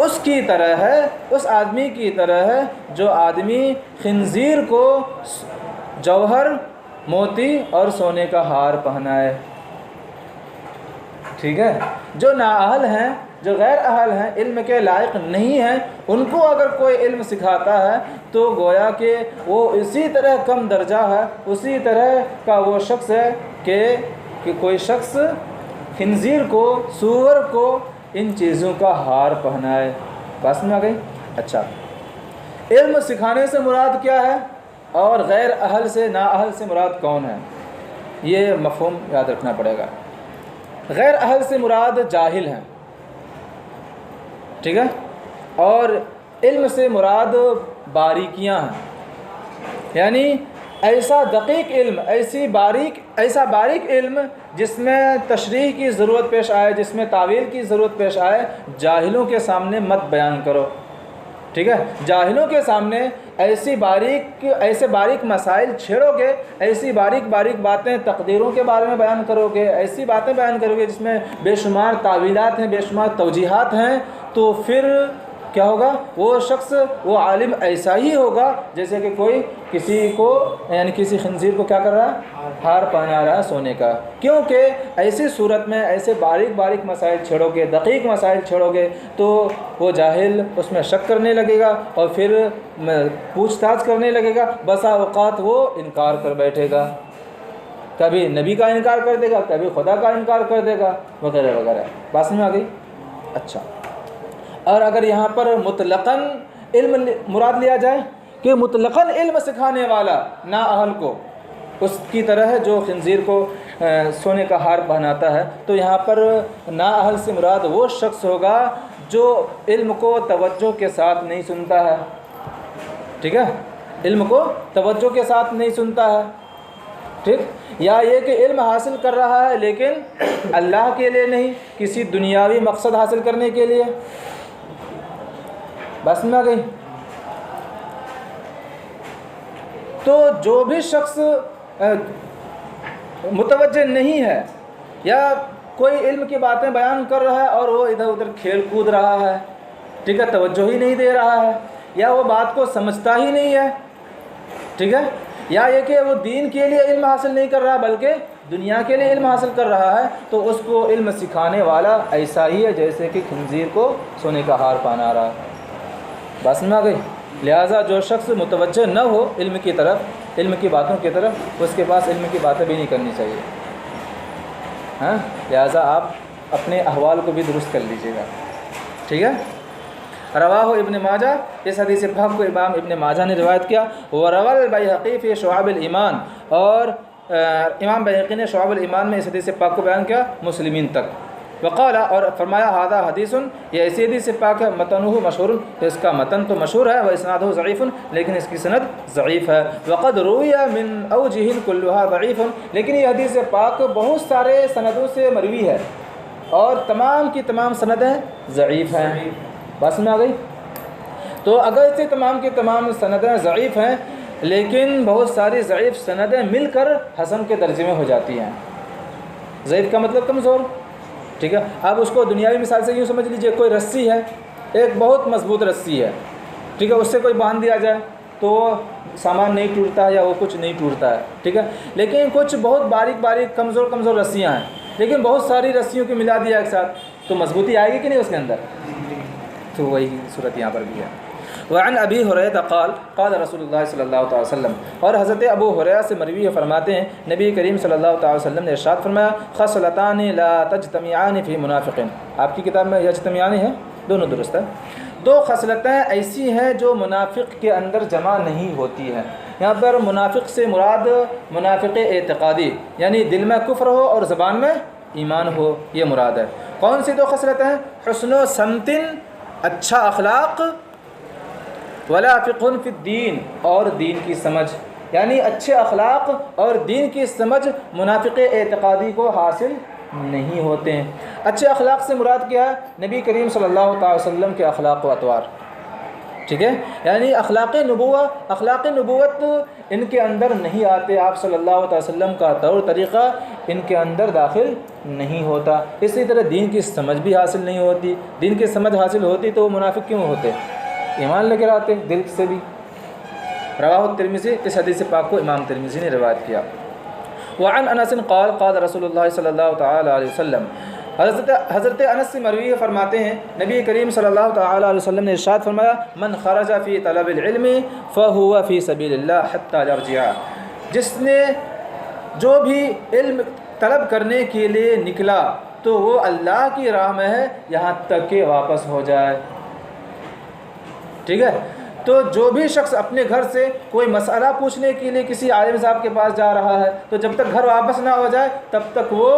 اس کی طرح ہے، اس آدمی کی طرح ہے جو آدمی خنزیر کو جوہر، موتی اور سونے کا ہار پہنائے۔ ٹھیک ہے، جو نااہل ہیں، جو غیر اہل ہیں، علم کے لائق نہیں ہیں، ان کو اگر کوئی علم سکھاتا ہے تو گویا کہ وہ اسی طرح کم درجہ ہے، اسی طرح کا وہ شخص ہے کہ کوئی شخص خنزیر کو، سور کو ان چیزوں کا ہار پہنائے۔ بات سمجھ آ گئی؟ اچھا، علم سکھانے سے مراد کیا ہے اور غیر اہل سے، نااہل سے مراد کون ہے، یہ مفہوم یاد رکھنا پڑے گا۔ غیر اہل سے مراد جاہل ہیں، ٹھیک ہے، اور علم سے مراد باریکیاں ہیں، یعنی ایسا دقیق علم، ایسا باریک علم جس میں تشریح کی ضرورت پیش آئے، جس میں تعویل کی ضرورت پیش آئے، جاہلوں کے سامنے مت بیان کرو۔ ٹھیک ہے، جاہلوں کے سامنے ایسے باریک مسائل چھیڑو گے، ایسی باریک باتیں تقدیروں کے بارے میں بیان کرو گے، ایسی باتیں بیان کرو گے جس میں بے شمار تعویلات ہیں، بے شمار توجیحات ہیں، تو پھر کیا ہوگا؟ وہ شخص، وہ عالم ایسا ہی ہوگا جیسے کہ کوئی کسی کو، یعنی کسی خنزیر کو کیا کر رہا ہے؟ ہار پہنا رہا ہے سونے کا۔ کیونکہ ایسی صورت میں ایسے باریک مسائل چھیڑو گے، دقیق مسائل چھیڑو گے، تو وہ جاہل اس میں شک کرنے لگے گا اور پھر پوچھ تاچھ کرنے لگے گا، بسا اوقات وہ انکار کر بیٹھے گا، کبھی نبی کا انکار کر دے گا، کبھی خدا کا انکار کر دے گا، وغیرہ وغیرہ۔ بات سمجھ آ گئی؟ اچھا، اور اگر یہاں پر مطلقاً علم مراد لیا جائے کہ مطلقاً علم سکھانے والا نااہل کو اس کی طرح ہے جو خنزیر کو سونے کا ہار پہناتا ہے، تو یہاں پر نااہل سے مراد وہ شخص ہوگا جو علم کو توجہ کے ساتھ نہیں سنتا ہے۔ ٹھیک ہے، علم کو توجہ کے ساتھ نہیں سنتا ہے، ٹھیک، یا یہ کہ علم حاصل کر رہا ہے لیکن اللہ کے لیے نہیں، کسی دنیاوی مقصد حاصل کرنے کے لیے۔ بس میں آ گئی؟ تو جو بھی شخص متوجہ نہیں ہے یا کوئی علم کی باتیں بیان کر رہا ہے اور وہ ادھر ادھر کھیل کود رہا ہے، ٹھیک ہے، توجہ ہی نہیں دے رہا ہے، یا وہ بات کو سمجھتا ہی نہیں ہے، ٹھیک ہے، یا یہ کہ وہ دین کے لیے علم حاصل نہیں کر رہا بلکہ دنیا کے لیے علم حاصل کر رہا ہے، تو اس کو علم سکھانے والا ایسا ہی ہے جیسے کہ خنزیر کو سونے کا ہار پہنا رہا ہے۔ بس میں آ گئی؟ لہٰذا جو شخص متوجہ نہ ہو علم کی طرف، علم کی باتوں کی طرف، اس کے پاس علم کی باتیں بھی نہیں کرنی چاہیے، ہاں، لہٰذا آپ اپنے احوال کو بھی درست کر لیجیے گا، ٹھیک ہے۔ رواہ ابن ماجہ، اس حدیث پاک کو امام ابن ماجہ نے روایت کیا، وروى البیہقی فی شعب الایمان، اور امام بیہقی نے شعب الایمان میں اس حدیث پاک کو بیان کیا مسلمین تک۔ وقال، اور فرمایا، ھذا حدیث، یہ ایسی حدیث پاک ہے، متنہ مشہور، اس کا متن تو مشہور ہے، واسنادہ ضعیف، لیکن اس کی سند ضعیف ہے، وقد روی من اوجہ کلھا ضعیف، لیکن یہ حدیث پاک بہت سارے سندوں سے مروی ہے اور تمام کی تمام سندیں ضعیف ہیں۔ بات میں آ گئی؟ تو اگر سے تمام کی تمام سندیں ضعیف ہیں، لیکن بہت ساری ضعیف سندیں مل کر حسن کے درجے میں ہو جاتی ہیں۔ ضعیف کا مطلب کمزور، ٹھیک ہے۔ اب اس کو دنیاوی مثال سے یوں سمجھ لیجئے، کوئی رسی ہے، ایک بہت مضبوط رسی ہے، ٹھیک ہے، اس سے کوئی باندھ دیا جائے تو سامان نہیں ٹوٹتا ہے یا وہ کچھ نہیں ٹوٹتا ہے، ٹھیک ہے، لیکن کچھ بہت باریک کمزور رسیاں ہیں، لیکن بہت ساری رسیوں کو ملا دیا ایک ساتھ تو مضبوطی آئے گی کہ نہیں اس کے اندر؟ تو وہی صورت یہاں پر بھی ہے۔ وعن ابی ہریرہ قال قال رسول اللہ صلی اللہ تعالی وسلم، اور حضرت ابو ہریرہ سے مروی فرماتے ہیں نبی کریم صلی اللہ تعالی وسلم نے ارشاد فرمایا، خصلتان لا تجتمعان فی منافق، آپ کی کتاب میں یجتمعان ہے، دونوں درست ہے، دو خصلتیں ایسی ہیں جو منافق کے اندر جمع نہیں ہوتی ہیں۔ یہاں پر منافق سے مراد منافق اعتقادی، یعنی دل میں کفر ہو اور زبان میں ایمان ہو، یہ مراد ہے۔ کون سی دو خصلتیں ہیں؟ حسن و سمت، اچھا اخلاق، ولا فقہ فی الدین، اور دین کی سمجھ، یعنی اچھے اخلاق اور دین کی سمجھ منافق اعتقادی کو حاصل نہیں ہوتے ہیں۔ اچھے اخلاق سے مراد کیا ہے؟ نبی کریم صلی اللہ تعالی وسلم کے اخلاق و اطوار، ٹھیک ہے، یعنی اخلاق نبوت ان کے اندر نہیں آتے، آپ صلی اللہ علیہ وسلم کا طور طریقہ ان کے اندر داخل نہیں ہوتا۔ اسی طرح دین کی سمجھ بھی حاصل نہیں ہوتی، دین کی سمجھ حاصل ہوتی تو وہ منافق کیوں ہوتے؟ ایمان لے کر آتے دل سے بھی۔ رواہ الترمذی، اس حدیث پاک کو امام ترمذی نے روایت کیا۔ وعن انس قال قال رسول اللہ صلی اللہ تعالی علیہ وسلم، حضرت انس سے مروی فرماتے ہیں نبی کریم صلی اللہ تعالی علیہ وسلم نے ارشاد فرمایا، من خرج فی طلب العلم فهو فی سبیل اللہ حتی یرجع، جو بھی علم طلب کرنے کے لیے نکلا تو وہ اللہ کی راہ میں ہے یہاں تک کہ واپس ہو جائے۔ ٹھیک ہے، تو جو بھی شخص اپنے گھر سے کوئی مسئلہ پوچھنے کے لیے کسی عالم صاحب کے پاس جا رہا ہے تو جب تک گھر واپس نہ ہو جائے تب تک وہ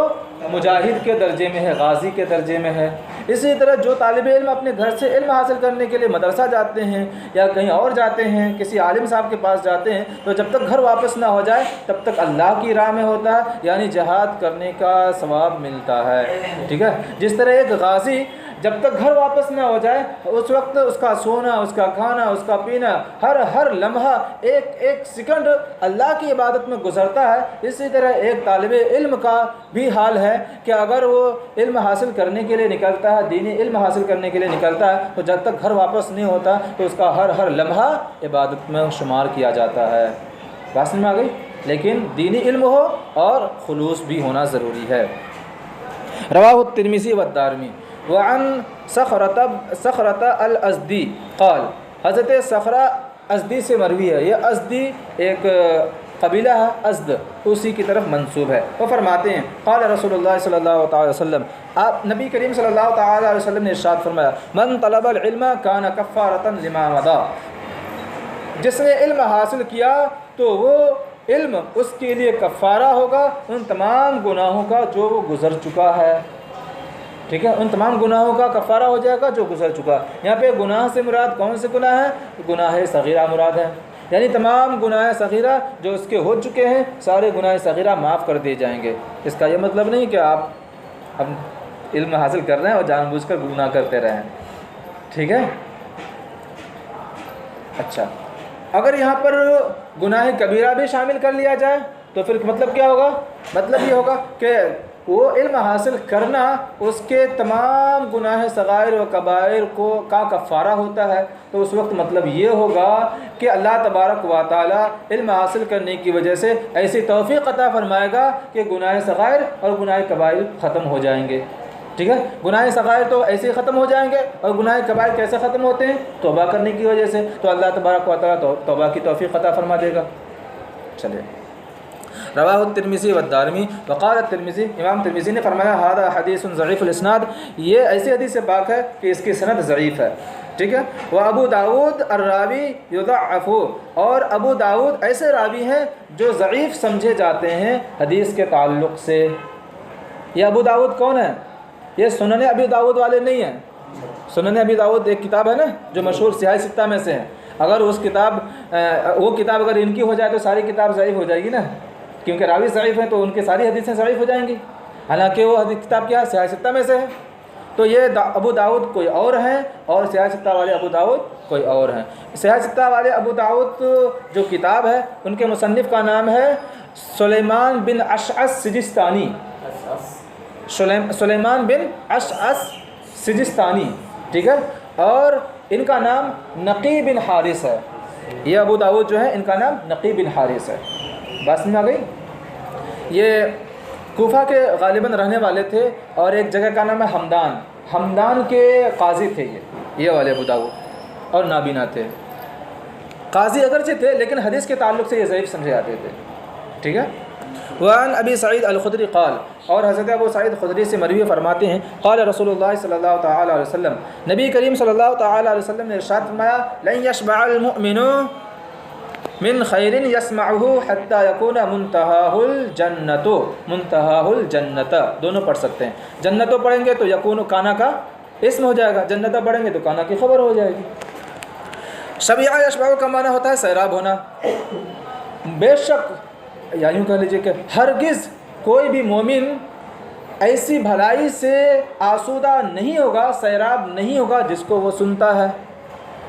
مجاہد کے درجے میں ہے، غازی کے درجے میں ہے۔ اسی طرح جو طالب علم اپنے گھر سے علم حاصل کرنے کے لیے مدرسہ جاتے ہیں یا کہیں اور جاتے ہیں، کسی عالم صاحب کے پاس جاتے ہیں، تو جب تک گھر واپس نہ ہو جائے تب تک اللہ کی راہ میں ہوتا ہے، یعنی جہاد کرنے کا ثواب ملتا ہے۔ ٹھیک ہے، جس طرح ایک غازی جب تک گھر واپس نہ ہو جائے اس وقت اس کا سونا، اس کا کھانا، اس کا پینا، ہر لمحہ ایک سیکنڈ اللہ کی عبادت میں گزرتا ہے، اسی طرح ایک طالب علم کا بھی حال ہے کہ اگر وہ علم حاصل کرنے کے لیے نکلتا ہے، دینی علم حاصل کرنے کے لیے نکلتا ہے، تو جب تک گھر واپس نہیں ہوتا تو اس کا ہر لمحہ عبادت میں شمار کیا جاتا ہے۔ بات سمجھ میں آ گئی؟ لیکن دینی علم ہو اور خلوص بھی ہونا ضروری ہے۔ رواہ الترمذی والدارمی وعن صخرة الازدی قال، حضرت صخرہ ازدی سے مروی ہے، یہ ازدی ایک قبیلہ ہے، ازد اسی کی طرف منسوب ہے۔ وہ فرماتے ہیں قال رسول اللہ صلی اللہ تعالی وسلم، آپ نبی کریم صلی اللہ تعالی علیہ وسلم نے ارشاد فرمایا، من طلب العلم کان کفارۃ لما مضى، جس نے علم حاصل کیا تو وہ علم اس کے لیے کفارہ ہوگا ان تمام گناہوں کا جو وہ گزر چکا ہے۔ ٹھیک ہے، ان تمام گناہوں کا کفارہ ہو جائے گا جو گزر چکا۔ یہاں پہ گناہ سے مراد کون سے گناہ ہیں؟ گناہ صغیرہ مراد ہے، یعنی تمام گناہ صغیرہ جو اس کے ہو چکے ہیں سارے گناہ صغیرہ معاف کر دیے جائیں گے۔ اس کا یہ مطلب نہیں کہ آپ اب علم حاصل کر رہے ہیں اور جان بوجھ کر گناہ کرتے رہیں۔ ٹھیک ہے، اچھا، اگر یہاں پر گناہ کبیرہ بھی شامل کر لیا جائے تو پھر مطلب کیا ہوگا؟ مطلب یہ ہوگا کہ وہ علم حاصل کرنا اس کے تمام گناہ صغائر و کبائر کا کفارہ ہوتا ہے، تو اس وقت مطلب یہ ہوگا کہ اللہ تبارک و تعالی علم حاصل کرنے کی وجہ سے ایسی توفیق عطا فرمائے گا کہ گناہ صغائر اور گناہ کبائر ختم ہو جائیں گے۔ ٹھیک ہے، گناہ صغائر تو ایسے ہی ختم ہو جائیں گے، اور گناہ کبائر کیسے ختم ہوتے ہیں؟ توبہ کرنے کی وجہ سے، تو اللہ تبارک و تعالی توبہ کی توفیق عطا فرما دے گا۔ چلے، رواہ الترمذی والدارمی وقال الترمذی، امام ترمذی نے فرمایا ھذا حدیث ضعیف الاسناد، یہ ایسی حدیث سے پاک ہے کہ اس کی سند ضعیف ہے۔ ٹھیک ہے، وابو داود الراوی یضعف، اور ابو داود ایسے راوی ہیں جو ضعیف سمجھے جاتے ہیں حدیث کے تعلق سے۔ یہ ابو داود کون ہے؟ یہ سنن ابی داود والے نہیں ہیں۔ سنن ابی داود ایک کتاب ہے نا جو مشہور سیاہ ستہ میں سے ہے، اگر وہ کتاب اگر ان کی ہو جائے تو ساری کتاب ضعیف ہو جائے گی نا، کیونکہ راوی ضعیف ہیں تو ان کی ساری حدیثیں ضعیف ہو جائیں گی، حالانکہ وہ کتاب کیا ہے؟ سیاہ ستہ میں سے ہے۔ تو یہ ابو داود کوئی اور ہیں اور سیاہ ستہ والے ابو داود کوئی اور ہیں۔ سیاہ ستہ والے ابو داود جو کتاب ہے ان کے مصنف کا نام ہے سلیمان بن اشعث سجستانی، سلیمان بن اشعث سجستانی۔ ٹھیک ہے، اور ان کا نام نقی بن حارث ہے۔ یہ ابو داود جو ہے ان کا نام نقی بن حارث ہے۔ بات سمجھ آ گئی؟ یہ کوفہ کے غالباً رہنے والے تھے، اور ایک جگہ کا نام ہے ہمدان کے قاضی تھے یہ والے ابو داود، اور نابینا تھے۔ قاضی اگرچہ تھے لیکن حدیث کے تعلق سے یہ ضعیف سمجھے جاتے تھے۔ ٹھیک ہے، وعن ابی سعید الخدری قال، اور حضرت ابو سعید خدری سے مروی فرماتے ہیں قال رسول اللہ صلی اللہ تعالی علیہ وسلم، نبی کریم صلی اللہ تعالی علیہ وسلم نے ارشاد فرمایا، لن یشبع المؤمن من خیر یسمعہ حتی یکون منتہاہ الجنت، دونوں پڑھ سکتے ہیں۔ جنتوں پڑھیں گے تو یکون کانا کا اسم ہو جائے گا، جنتہ پڑھیں گے تو کانا کی خبر ہو جائے گی۔ شبیع یشبع کا معنی ہوتا ہے سیراب ہونا۔ بے شک، یا یوں کہہ لیجیے کہ ہرگز کوئی بھی مومن ایسی بھلائی سے آسودہ نہیں ہوگا، سیراب نہیں ہوگا جس کو وہ سنتا ہے۔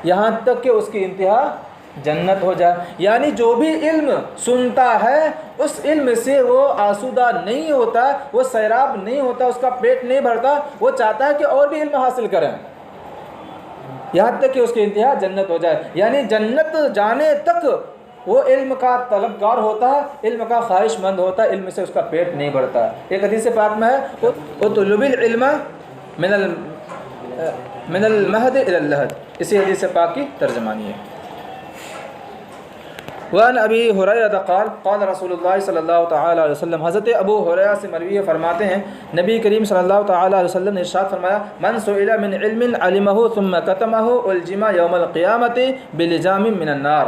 یہاں تک کہ اس کی انتہا جنت ہو جائے۔ یعنی جو بھی علم سنتا ہے اس علم سے وہ آسودہ نہیں ہوتا، وہ سیراب نہیں ہوتا، اس کا پیٹ نہیں بھرتا، وہ چاہتا ہے کہ اور بھی علم حاصل کریں یہاں تک کہ اس کی انتہا جنت ہو جائے۔ یعنی جنت جانے تک وہ علم کا طلبگار ہوتا ہے، علم کا خواہش مند ہوتا ہے، علم سے اس کا پیٹ نہیں بھرتا۔ ایک حدیث پاک میں ہے اطلب العلم من المہد الی اللحد، اسی حدیث پاک کی ترجمانی ہے۔ وعن ابی ہریرہ قال قال رسول اللہ صلی اللہ تعالی علیہ وسلم، حضرت ابو ہریرہ سے مروی فرماتے ہیں نبی کریم صلی اللہ تعالی علیہ وسلم نے ارشاد فرمایا من سئل من علم علمہ ثم کتمہ الجم یوم القیامت بلجام من النار۔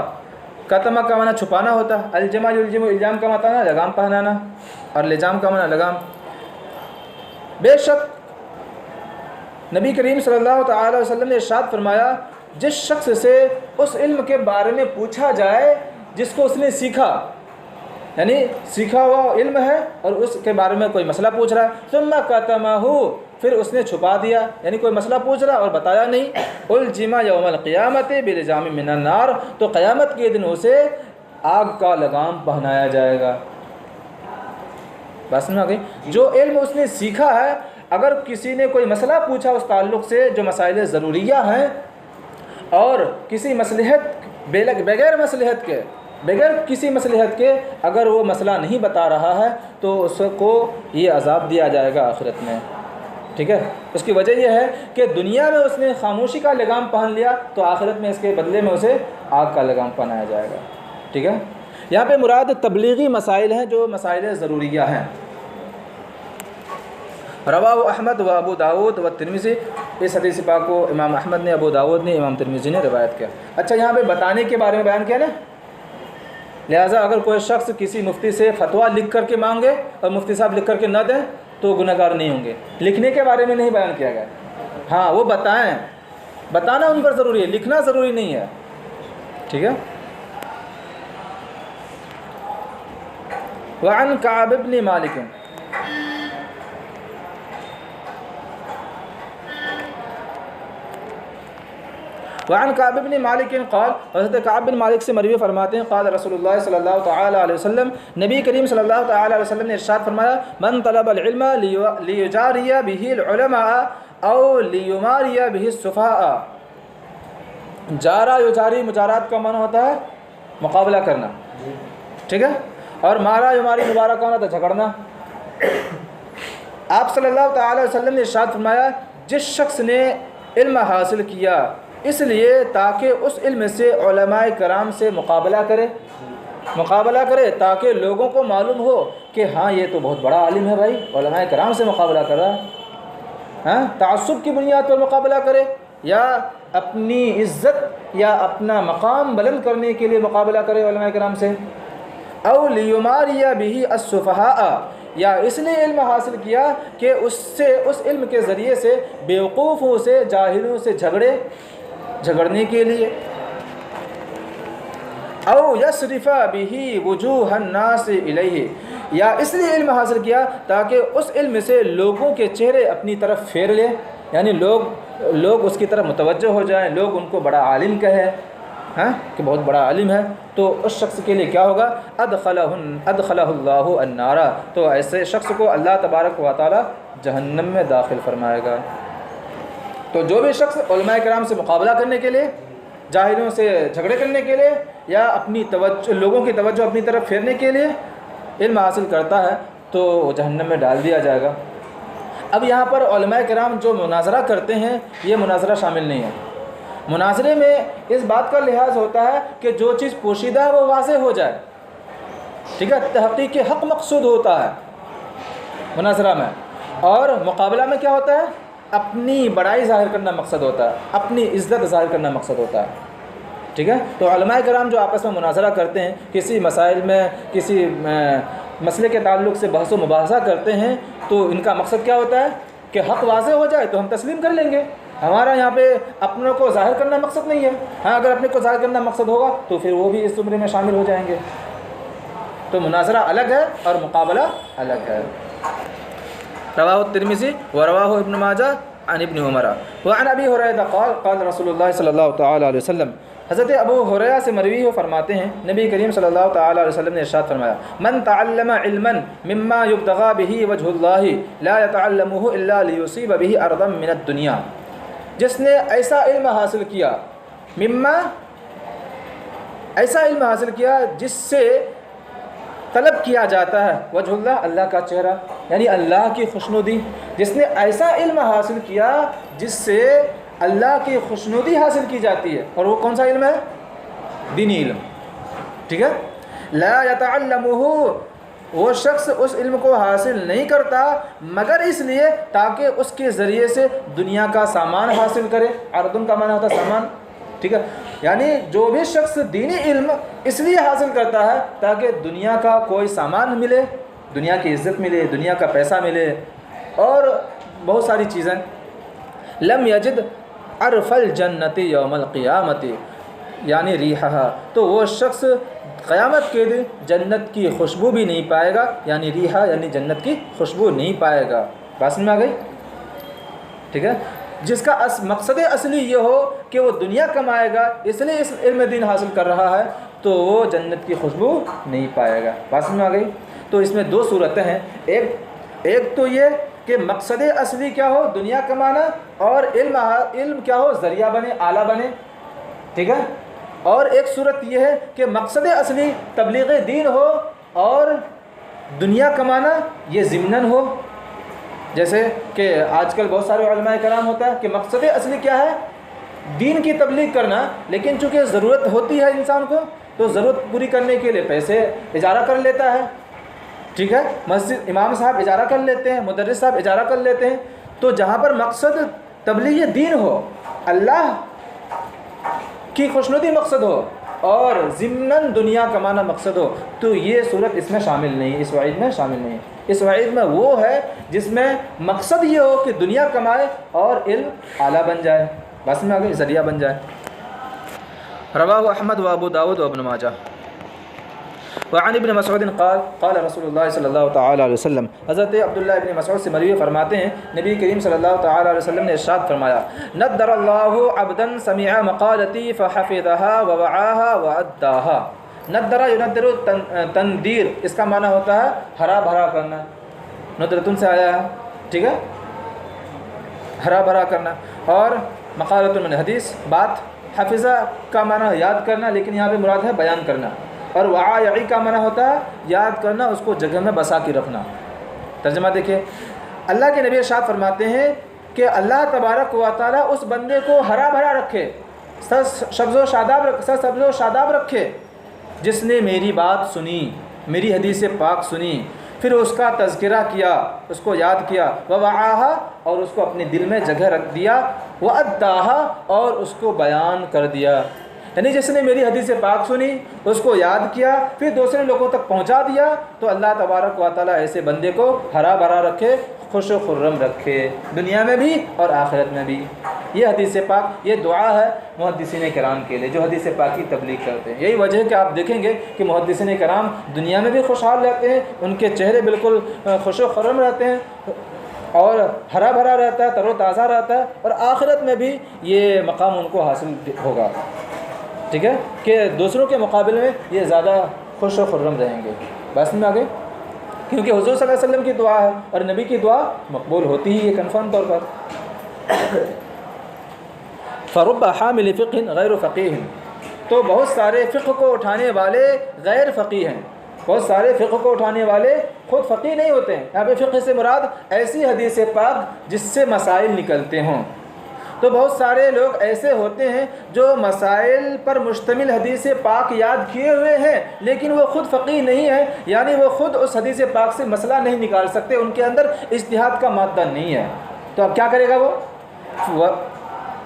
کتمہ کا معنی چھپانا ہوتا ہے، الجمہ یلجم الجام کا معنی لگام پہنانا، اور لجام کا معنی لگام۔ بے شک نبی کریم صلی اللہ تعالی علیہ وسلم نے ارشاد فرمایا جس شخص سے اس علم کے بارے میں پوچھا جائے جس کو اس نے سیکھا، یعنی سیکھا ہوا علم ہے اور اس کے بارے میں کوئی مسئلہ پوچھ رہا ہے، ثم کتمہ، پھر اس نے چھپا دیا، یعنی کوئی مسئلہ پوچھ رہا اور بتایا نہیں، الجم یوم القیامت بلجام من النار، تو قیامت کے دن اسے آگ کا لگام پہنایا جائے گا۔ بات سمجھ آ گئی؟ جو علم اس نے سیکھا ہے، اگر کسی نے کوئی مسئلہ پوچھا اس تعلق سے جو مسائل ضروریہ ہیں اور کسی مصلحت بغیر کسی مصلحت کے اگر وہ مسئلہ نہیں بتا رہا ہے تو اس کو یہ عذاب دیا جائے گا آخرت میں، ٹھیک ہے؟ اس کی وجہ یہ ہے کہ دنیا میں اس نے خاموشی کا لگام پہن لیا تو آخرت میں اس کے بدلے میں اسے آگ کا لگام پہنایا جائے گا، ٹھیک ہے؟ یہاں پہ مراد تبلیغی مسائل ہیں جو مسائل ضروریہ ہیں۔ رواہ احمد و ابو داود و ترمذی، اس حدیث پاک کو امام احمد نے، ابو داود نے، امام ترمذی نے روایت کیا۔ اچھا، یہاں پہ بتانے کے بارے میں بیان کیا نا، لہٰذا اگر کوئی شخص کسی مفتی سے فتویٰ لکھ کر کے مانگے اور مفتی صاحب لکھ کر کے نہ دیں تو گنہگار نہیں ہوں گے۔ لکھنے کے بارے میں نہیں بیان کیا گیا، ہاں وہ بتائیں، بتانا ان پر ضروری ہے، لکھنا ضروری نہیں ہے، ٹھیک ہے؟ وعن کعب بن مالک، وعن کعب بن مالک قال، حضرت کعب بن مالک سے مروی فرماتے ہیں قال رسول اللہ صلی اللہ تعالی علیہ وسلم، نبی کریم صلی اللہ تعالی علیہ وسلم نے ارشاد فرمایا من طلب العلم لیجاری به العلماء او لیماری به السفهاء۔ جارا یجاری مجارات کا معنی ہوتا ہے مقابلہ کرنا، ٹھیک ہے؟ اور مارا یماری مبارہ کا معنی ہوتا ہے جھگڑنا۔ آپ صلی اللہ تعالی علیہ وسلم نے ارشاد فرمایا جس شخص نے علم حاصل کیا اس لیے تاکہ اس علم سے علماء کرام سے مقابلہ کرے تاکہ لوگوں کو معلوم ہو کہ ہاں یہ تو بہت بڑا عالم ہے بھائی، علماء کرام سے مقابلہ کر رہا ہے، ہاں تعصب کی بنیاد پر مقابلہ کرے یا اپنی عزت یا اپنا مقام بلند کرنے کے لیے مقابلہ کرے علماء کرام سے، او لیماری به السفہاء، یا اس نے علم حاصل کیا کہ اس علم کے ذریعے سے بیوقوفوں سے، جاہلوں سے جھگڑنے کے لیے، او یصرف به وجوہ الناس الیہ، یا اس لیے علم حاصل کیا تاکہ اس علم سے لوگوں کے چہرے اپنی طرف پھیر لے، یعنی لوگ اس کی طرف متوجہ ہو جائیں، لوگ ان کو بڑا عالم کہیں، ہاں کہ بہت بڑا عالم ہے، تو اس شخص کے لیے کیا ہوگا؟ ادخلہ اللہ النار، تو ایسے شخص کو اللہ تبارک و تعالی جہنم میں داخل فرمائے گا۔ تو جو بھی شخص علماء کرام سے مقابلہ کرنے کے لیے، جاہلوں سے جھگڑے کرنے کے لیے، یا اپنی لوگوں کی توجہ اپنی طرف پھیرنے کے لیے علم حاصل کرتا ہے تو وہ جہنم میں ڈال دیا جائے گا۔ اب یہاں پر علماء کرام جو مناظرہ کرتے ہیں یہ مناظرہ شامل نہیں ہے۔ مناظرے میں اس بات کا لحاظ ہوتا ہے کہ جو چیز پوشیدہ ہے وہ واضح ہو جائے، ٹھیک ہے؟ تحقیق حق مقصود ہوتا ہے مناظرہ میں، اور مقابلہ میں کیا ہوتا ہے؟ اپنی بڑائی ظاہر کرنا مقصد ہوتا ہے، اپنی عزت ظاہر کرنا مقصد ہوتا ہے، ٹھیک ہے؟ تو علماء کرام جو آپس میں مناظرہ کرتے ہیں، کسی مسائل میں کسی مسئلے کے تعلق سے بحث و مباحثہ کرتے ہیں، تو ان کا مقصد کیا ہوتا ہے کہ حق واضح ہو جائے تو ہم تسلیم کر لیں گے۔ ہمارا یہاں پہ اپنوں کو ظاہر کرنا مقصد نہیں ہے، ہاں اگر اپنے کو ظاہر کرنا مقصد ہوگا تو پھر وہ بھی اس زمرے میں شامل ہو جائیں گے۔ تو مناظرہ الگ ہے اور مقابلہ الگ ہے۔ رواہ الترمذی و رواہ ابن ماجہ عن ابن عمر وعن ابی ہریرہ قال قال رسول اللہ صلی اللہ تعالی علیہ وسلم، حضرت ابو ہریرہ سے مروی ہو فرماتے ہیں نبی کریم صلی اللہ تعالی علیہ وسلم نے ارشاد فرمایا، من تعلم علما مما یبتغى به وجه اللہ لا يتعلمه الا ليصيب به ارضا من الدنیا، جس نے ایسا علم حاصل کیا، مما ایسا علم حاصل کیا جس سے طلب کیا جاتا ہے، وجہ اللہ اللہ کا چہرہ یعنی اللہ کی خوشنودی، جس نے ایسا علم حاصل کیا جس سے اللہ کی خوشنودی حاصل کی جاتی ہے، اور وہ کون سا علم ہے؟ دینی علم، ٹھیک ہے۔ لا یتعلمہ، وہ شخص اس علم کو حاصل نہیں کرتا مگر اس لیے تاکہ اس کے ذریعے سے دنیا کا سامان حاصل کرے، اردن کا معنی ہوتا ہے سامان، ٹھیک ہے، یعنی جو بھی شخص دینی علم اس لیے حاصل کرتا ہے تاکہ دنیا کا کوئی سامان ملے، دنیا کی عزت ملے، دنیا کا پیسہ ملے اور بہت ساری چیزیں، لم یجد عرف الجنت یوم القیامت یعنی ریحہا، تو وہ شخص قیامت کے دن جنت کی خوشبو بھی نہیں پائے گا، یعنی ریحہ یعنی جنت کی خوشبو نہیں پائے گا۔ بات سمجھ میں آ گئی؟ ٹھیک ہے، جس کا مقصد اصلی یہ ہو کہ وہ دنیا کمائے گا اس لیے اس علم دین حاصل کر رہا ہے تو وہ جنت کی خوشبو نہیں پائے گا۔ بات سمجھ میں آ گئی؟ تو اس میں دو صورتیں ہیں، ایک تو یہ کہ مقصد اصلی کیا ہو، دنیا کمانا، اور علم کیا ہو، ذریعہ بنے، آلہ بنے، ٹھیک ہے، اور ایک صورت یہ ہے کہ مقصد اصلی تبلیغ دین ہو اور دنیا کمانا یہ ضمناً ہو، جیسے کہ آج کل بہت سارے علماء کرام ہوتا ہے کہ مقصد اصلی کیا ہے، دین کی تبلیغ کرنا، لیکن چونکہ ضرورت ہوتی ہے انسان کو تو ضرورت پوری کرنے کے لیے پیسے اجارہ کر لیتا ہے، ٹھیک ہے، مسجد امام صاحب اجارہ کر لیتے ہیں، مدرس صاحب اجارہ کر لیتے ہیں، تو جہاں پر مقصد تبلیغ دین ہو، اللہ کی خوشنودی مقصد ہو اور ضمناً دنیا کمانا مقصد ہو تو یہ صورت اس میں شامل نہیں، اس وعید میں شامل نہیں۔ اس وعید میں وہ ہے جس میں مقصد یہ ہو کہ دنیا کمائے اور علم اعلیٰ بن جائے، بس میں آگے ذریعہ بن جائے۔ رواہ احمد و ابو داود و ابن ماجہ وعن ابن مسعود قال قال رسول اللہ صلی اللہ تعالی علیہ وسلم، حضرت عبداللہ ابن مسعود سے مروی فرماتے ہیں نبی کریم صلی اللہ تعالی علیہ وسلم نے ارشاد فرمایا، نضر اللہ عبدا سمع مقالتی فحفظها ووعاها واداها۔ نضر ينضر تندیر، اس کا معنی ہوتا ہے ہرا بھرا کرنا، ندرتن سے آیا ہے، ٹھیک ہے، ہرا بھرا کرنا، اور مقالۃ من حدیث بات، حفظہ کا معنی یاد کرنا لیکن یہاں پہ مراد ہے بیان کرنا، اور وعاء کا معنی ہوتا ہے یاد کرنا، اس کو جگہ میں بسا کے رکھنا۔ ترجمہ دیکھیں، اللہ کے نبی ارشاد فرماتے ہیں کہ اللہ تبارک و تعالیٰ اس بندے کو ہرا بھرا رکھے، سبز و شاداب رکھے جس نے میری بات سنی، میری حدیث پاک سنی، پھر اس کا تذکرہ کیا، اس کو یاد کیا، ووعاہا، اور اس کو اپنے دل میں جگہ رکھ دیا، واداہا، اور اس کو بیان کر دیا، یعنی جس نے میری حدیث پاک سنی، اس کو یاد کیا، پھر دوسرے لوگوں تک پہنچا دیا، تو اللہ تبارک و تعالیٰ ایسے بندے کو ہرا بھرا رکھے، خوش و خرم رکھے، دنیا میں بھی اور آخرت میں بھی۔ یہ حدیث پاک، یہ دعا ہے محدثین کرام کے لیے جو حدیث پاک کی تبلیغ کرتے ہیں۔ یہی وجہ ہے کہ آپ دیکھیں گے کہ محدثین کرام دنیا میں بھی خوشحال رہتے ہیں، ان کے چہرے بالکل خوش و خرم رہتے ہیں اور ہرا بھرا رہتا ہے، تر و تازہ رہتا ہے، اور آخرت میں بھی یہ مقام ان کو حاصل ہوگا، ٹھیک ہے، کہ دوسروں کے مقابلے میں یہ زیادہ خوش و خرم رہیں گے۔ بس میں آگے، کیونکہ حضور صلی اللہ علیہ وسلم کی دعا ہے اور نبی کی دعا مقبول ہوتی ہی ہے کنفرم طور پر۔ فرب حامل فقہ غیر فقیہ، تو بہت سارے فقہ کو اٹھانے والے غیر فقیہ ہیں، بہت سارے فقہ کو اٹھانے والے خود فقیہ نہیں ہوتے ہیں۔ یہاں پہ فقہ سے مراد ایسی حدیث پاک جس سے مسائل نکلتے ہوں، تو بہت سارے لوگ ایسے ہوتے ہیں جو مسائل پر مشتمل حدیث پاک یاد کیے ہوئے ہیں لیکن وہ خود فقیہ نہیں ہے، یعنی وہ خود اس حدیث پاک سے مسئلہ نہیں نکال سکتے، ان کے اندر اجتہاد کا مادہ نہیں ہے، تو اب کیا کرے گا وہ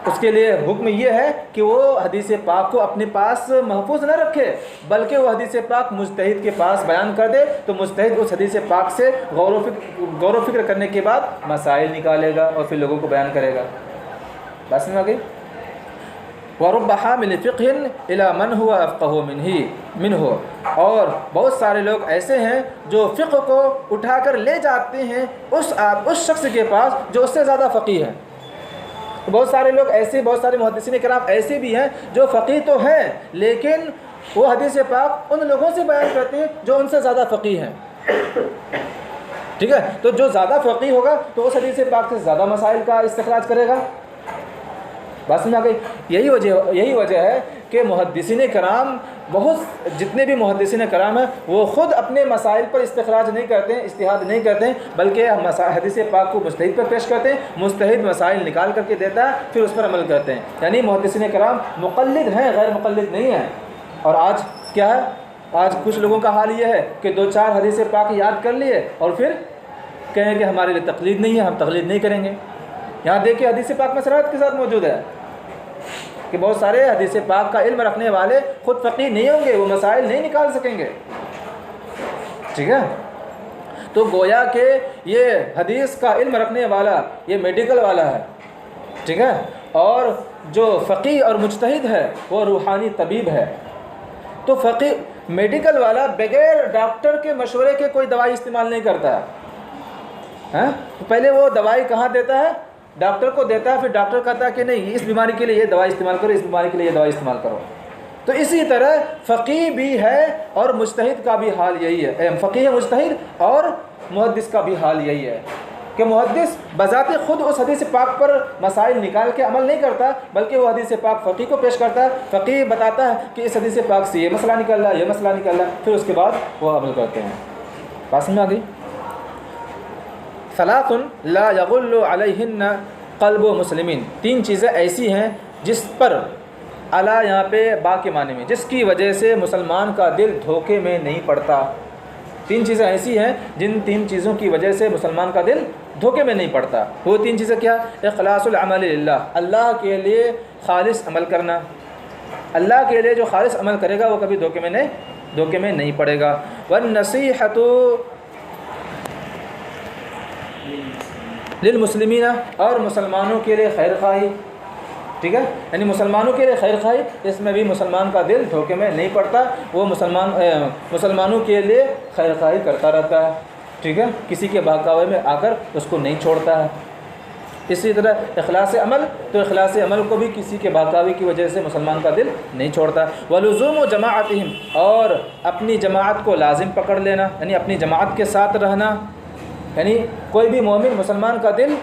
اس کے لیے حکم یہ ہے کہ وہ حدیث پاک کو اپنے پاس محفوظ نہ رکھے بلکہ وہ حدیث پاک مجتہد کے پاس بیان کر دے، تو مجتہد اس حدیث پاک سے غور و فکر کرنے کے بعد مسائل نکالے گا اور پھر لوگوں کو بیان کرے گا۔ بس میں آ گئی۔ وَرُبَّ حَامِلِ فِقْهٍ إِلَى مَنْ هُوَ أَفْقَهُ مِنْهُ، اور بہت سارے لوگ ایسے ہیں جو فقہ کو اٹھا کر لے جاتے ہیں اس شخص کے پاس جو اس سے زیادہ فقیہ ہے، بہت سارے لوگ ایسے، بہت سارے محدثین کرام ایسے بھی ہیں جو فقیہ تو ہیں لیکن وہ حدیث پاک ان لوگوں سے بیان کرتے ہیں جو ان سے زیادہ فقیہ ہیں، ٹھیک ہے؟ تو جو زیادہ فقیہ ہوگا تو اس حدیث پاک سے زیادہ مسائل کا استخراج کرے گا. بات سمجھ آ گئی؟ یہی وجہ ہے کہ محدثین کرام، بہت جتنے بھی محدثین کرام ہیں وہ خود اپنے مسائل پر استخراج نہیں کرتے ہیں، اجتہاد نہیں کرتے ہیں، بلکہ حدیث پاک کو مجتہد پر پیش کرتے ہیں، مجتہد مسائل نکال کر کے دیتا ہے، پھر اس پر عمل کرتے ہیں. یعنی محدثین کرام مقلد ہیں، غیر مقلد نہیں ہیں. اور آج کیا ہے؟ آج کچھ لوگوں کا حال یہ ہے کہ 2-4 حدیث پاک یاد کر لیے اور پھر کہیں کہ ہمارے لیے تقلید نہیں ہے، ہم تقلید نہیں کریں گے. یہاں دیکھیں حدیث پاک میں صراحت کے ساتھ موجود ہے کہ بہت سارے حدیث پاک کا علم رکھنے والے خود فقیہ نہیں ہوں گے، وہ مسائل نہیں نکال سکیں گے، ٹھیک ہے؟ تو گویا کہ یہ حدیث کا علم رکھنے والا یہ میڈیکل والا ہے، ٹھیک ہے؟ اور جو فقیہ اور مجتہد ہے وہ روحانی طبیب ہے. تو فقیہ میڈیکل والا بغیر ڈاکٹر کے مشورے کے کوئی دوائی استعمال نہیں کرتا ہے. پہلے وہ دوائی کہاں دیتا ہے؟ ڈاکٹر کو دیتا ہے، پھر ڈاکٹر کہتا ہے کہ نہیں اس بیماری کے لیے یہ دوائی استعمال کرو، اس بیماری کے لیے یہ دوائی استعمال کرو. تو اسی طرح فقیہ بھی ہے اور مجتہد کا بھی حال یہی ہے. فقیہ مجتہد اور محدث کا بھی حال یہی ہے کہ محدث بذات خود اس حدیث پاک پر مسائل نکال کے عمل نہیں کرتا، بلکہ وہ حدیث پاک فقیہ کو پیش کرتا ہے. فقیہ بتاتا ہے کہ اس حدیث پاک سے یہ مسئلہ نکل رہا ہے، یہ مسئلہ نکل رہا ہے، پھر اس کے بعد وہ عمل کرتے ہیں. بات سمجھ آ گئی؟ ثلاث لا یغل علیہن قلب مسلمین، 3 چیزیں ایسی ہیں جس پر علی یہاں پہ با کے معنی میں، جس کی وجہ سے مسلمان کا دل دھوکے میں نہیں پڑتا. 3 چیزیں ایسی ہیں جن 3 چیزوں کی وجہ سے مسلمان کا دل دھوکے میں نہیں پڑتا. وہ 3 چیزیں کیا؟ اخلاص العمل للہ، اللہ کے لیے خالص عمل کرنا. اللہ کے لیے جو خالص عمل کرے گا وہ کبھی دھوکے میں نہیں پڑے گا. والنصیحۃ للمسلمین، اور مسلمانوں کے لیے خیر خواہی، ٹھیک ہے؟ یعنی مسلمانوں کے لیے خیر خواہی، اس میں بھی مسلمان کا دل دھوکے میں نہیں پڑتا، وہ مسلمانوں کے لیے خیر خواہی کرتا رہتا ہے، ٹھیک ہے؟ کسی کے بہکاوے میں آ کر اس کو نہیں چھوڑتا ہے. اسی طرح اخلاص عمل، تو اخلاص عمل کو بھی کسی کے بہکاوے کی وجہ سے مسلمان کا دل نہیں چھوڑتا. ولزوم جماعتہم، اور اپنی جماعت کو لازم پکڑ لینا، یعنی اپنی جماعت کے ساتھ رہنا. یعنی کوئی بھی مومن مسلمان کا دل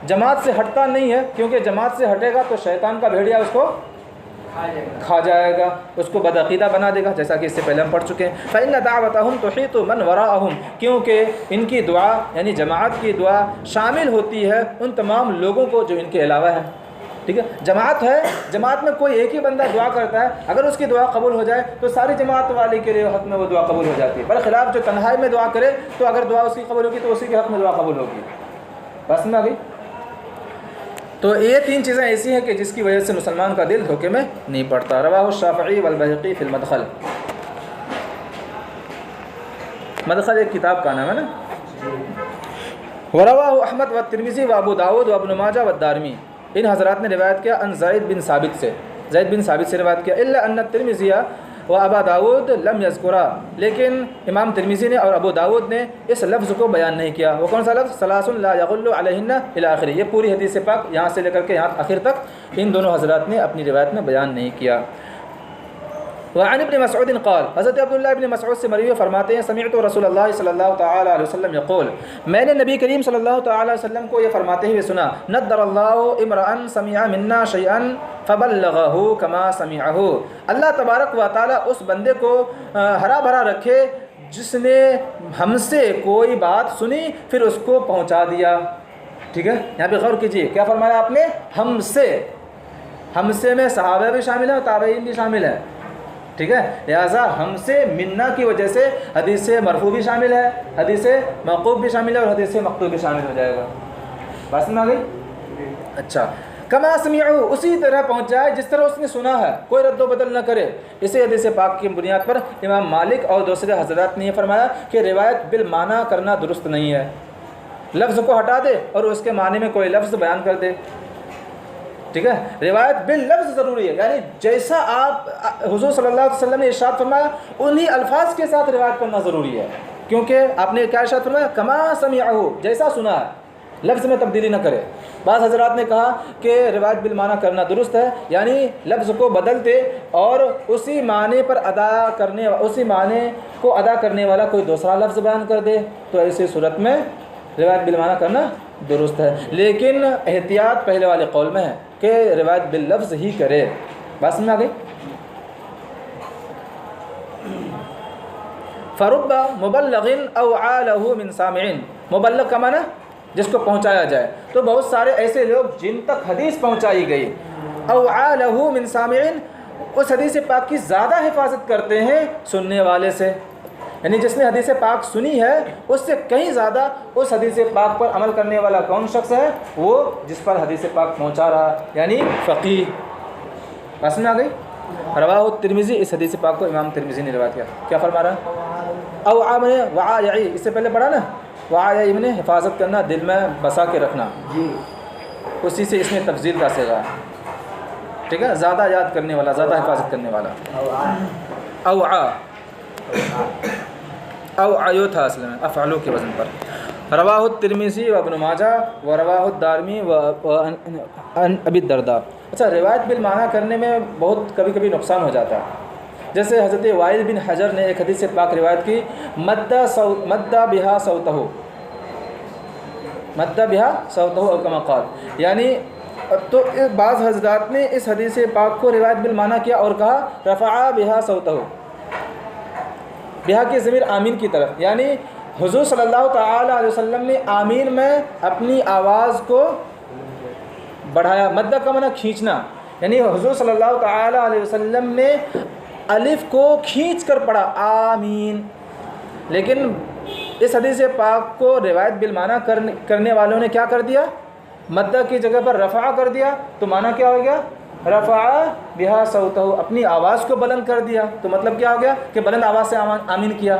جماعت سے ہٹتا نہیں ہے، کیونکہ جماعت سے ہٹے گا تو شیطان کا بھیڑیا اس کو کھا جائے گا، اس کو بدعقیدہ بنا دے گا، جیسا کہ اس سے پہلے ہم پڑھ چکے ہیں. فإن دعوتهم تحيط من وراءهم، کیونکہ ان کی دعا یعنی جماعت کی دعا شامل ہوتی ہے ان تمام لوگوں کو جو ان کے علاوہ ہیں، ٹھیک ہے؟ جماعت ہے، جماعت میں کوئی ایک ہی بندہ دعا کرتا ہے، اگر اس کی دعا قبول ہو جائے تو ساری جماعت والے کے لیے حق میں وہ دعا قبول ہو جاتی ہے. برخلاف جو تنہائی میں دعا کرے تو اگر دعا اس کی قبول ہوگی تو اسی کے حق میں دعا قبول ہوگی. بس سمجھ آ گئی؟ تو یہ 3 چیزیں ایسی ہیں کہ جس کی وجہ سے مسلمان کا دل دھوکے میں نہیں پڑتا. رواہ الشافعی والبیہقی فی المدخل، مدخل ایک کتاب کا نام ہے نا. ورواہ احمد والترمذی وابو داود وابن ماجہ والدارمی، ان حضرات نے روایت کیا ان زید بن ثابت سے روایت کیا. الا ان الترمذی و ابا داود لم یذکرا، لیکن امام ترمذی نے اور ابو داود نے اس لفظ کو بیان نہیں کیا. وہ کون سا لفظ؟ ثلاث لا یغل علیہن الی آخر. یہ پوری حدیث پاک یہاں سے لے کر کے یہاں آخر تک ان دونوں حضرات نے اپنی روایت میں بیان نہیں کیا. وعن ابن مسعود قال، حضرت عبداللہ ابن مسعود سے مروی فرماتے ہیں سمعت رسول اللہ صلی اللہ تعالی علیہ وسلم یقول، میں نے نبی کریم صلی اللہ تعالی علیہ وسلم کو یہ فرماتے ہوئے سنا، نضر اللہ امرأ سمع منا شیئا فبلغہ کما سمعہ، اللہ تبارک و تعالی اس بندے کو ہرا بھرا رکھے جس نے ہم سے کوئی بات سنی پھر اس کو پہنچا دیا. ٹھیک ہے، یہاں پہ غور کیجیے کیا فرمایا آپ نے؟ ہم سے میں صحابہ بھی شامل ہیں اور تابعین بھی شامل ہیں. ٹھیک ہے، لہٰذا ہم سے منا کی وجہ سے حدیث مرفوع بھی شامل ہے، حدیث موقوف بھی شامل ہے اور حدیث مقطوع بھی شامل ہو جائے گا. بات سمجھ آ گئی؟ اچھا، کما سمعوا، اسی طرح پہنچ جائے جس طرح اس نے سنا ہے، کوئی رد و بدل نہ کرے. اسی حدیث پاک کی بنیاد پر امام مالک اور دوسرے حضرات نے یہ فرمایا کہ روایت بالمعنی کرنا درست نہیں ہے، لفظ کو ہٹا دے اور اس کے معنی میں کوئی لفظ بیان کر دے. ٹھیک ہے، روایت باللفظ ضروری ہے، یعنی جیسا آپ حضور صلی اللہ علیہ وسلم نے ارشاد فرمایا انہی الفاظ کے ساتھ روایت کرنا ضروری ہے، کیونکہ آپ نے کیا ارشاد فرمایا؟ کما سمعہ، جیسا سنا ہے، لفظ میں تبدیلی نہ کرے. بعض حضرات نے کہا کہ روایت بالمعنی کرنا درست ہے، یعنی لفظ کو بدلتے اور اسی معنی کو ادا کرنے والا کوئی دوسرا لفظ بیان کر دے، تو ایسی صورت میں روایت بالمعنی کرنا درست ہے، لیکن احتیاط پہلے والے قول میں ہے کہ روایت باللفظ ہی کرے۔ بات سمجھ میں آ گئی؟ فرب مبلغ اوعى له من سامع، مبلغ کا معنی جس کو پہنچایا جائے، تو بہت سارے ایسے لوگ جن تک حدیث پہنچائی گئی، اوعى له من سامع، اس حدیث پاک کی زیادہ حفاظت کرتے ہیں سننے والے سے، یعنی جس نے حدیث پاک سنی ہے اس سے کہیں زیادہ اس حدیث پاک پر عمل کرنے والا کون شخص ہے؟ وہ جس پر حدیث پاک پہنچا رہا، یعنی فقیہ۔ بات میں آ گئی؟ رواہ الترمذی، اس حدیث پاک کو امام ترمذی نے روایت کیا۔ کیا فرما رہا ہے؟ اوعى میں وعا یعی، اس سے پہلے پڑھا نا، وعا یعی میں حفاظت کرنا، دل میں بسا کے رکھنا، اسی سے اس میں تفضیل کا صیغہ ہے، ٹھیک ہے، زیادہ یاد کرنے والا، زیادہ حفاظت کرنے والا۔ اوعیو تھا اصل میں، افعلو کے وزن پر۔ رواہ الترمذی و ابن ماجہ و رواہ الدارمی و عن ابی الدرداء۔ اچھا، روایت بالمعنی کرنے میں بہت کبھی کبھی نقصان ہو جاتا ہے، جیسے حضرت وائل بن حجر نے ایک حدیث پاک روایت کی، مد بہا صوتہ او کما قال، یعنی تو بعض حضرات نے اس حدیث پاک کو روایت بالمعنی کیا اور کہا رفع بہا صوتہ، بہا کی ضمیر آمین کی طرف، یعنی حضور صلی اللہ تعالی علیہ وسلم نے آمین میں اپنی آواز کو بڑھایا، مدہ کا معنی کھینچنا، یعنی حضور صلی اللہ تعالی علیہ وسلم نے الف کو کھینچ کر پڑھا آمین، لیکن اس حدیث پاک کو روایت بالمعنی کرنے والوں نے کیا کر دیا؟ مدہ کی جگہ پر رفع کر دیا، تو معنی کیا ہو گیا؟ رفع بہا صوتہ، اپنی آواز کو بلند کر دیا، تو مطلب کیا ہو گیا کہ بلند آواز سے آمین کیا۔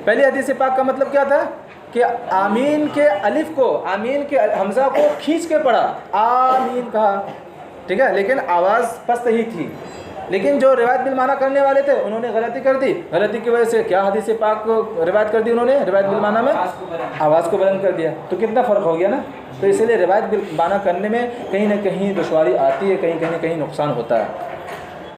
پہلی حدیث پاک کا مطلب کیا تھا کہ آمین کے الف کو، آمین کے حمزہ کو کھینچ کے پڑھا، آمین کہا، ٹھیک ہے، لیکن آواز پست ہی تھی۔ لیکن جو روایت بالمعنی کرنے والے تھے انہوں نے غلطی کر دی، غلطی کی وجہ سے کیا حدیث پاک کو روایت کر دی انہوں نے؟ روایت بالمعنی میں آواز کو بلند کر دیا، تو کتنا فرق ہو گیا نا۔ تو اسی لیے روایت بالمعنی کرنے میں کہیں نہ کہیں دشواری آتی ہے، کہیں نہ کہیں نقصان ہوتا ہے۔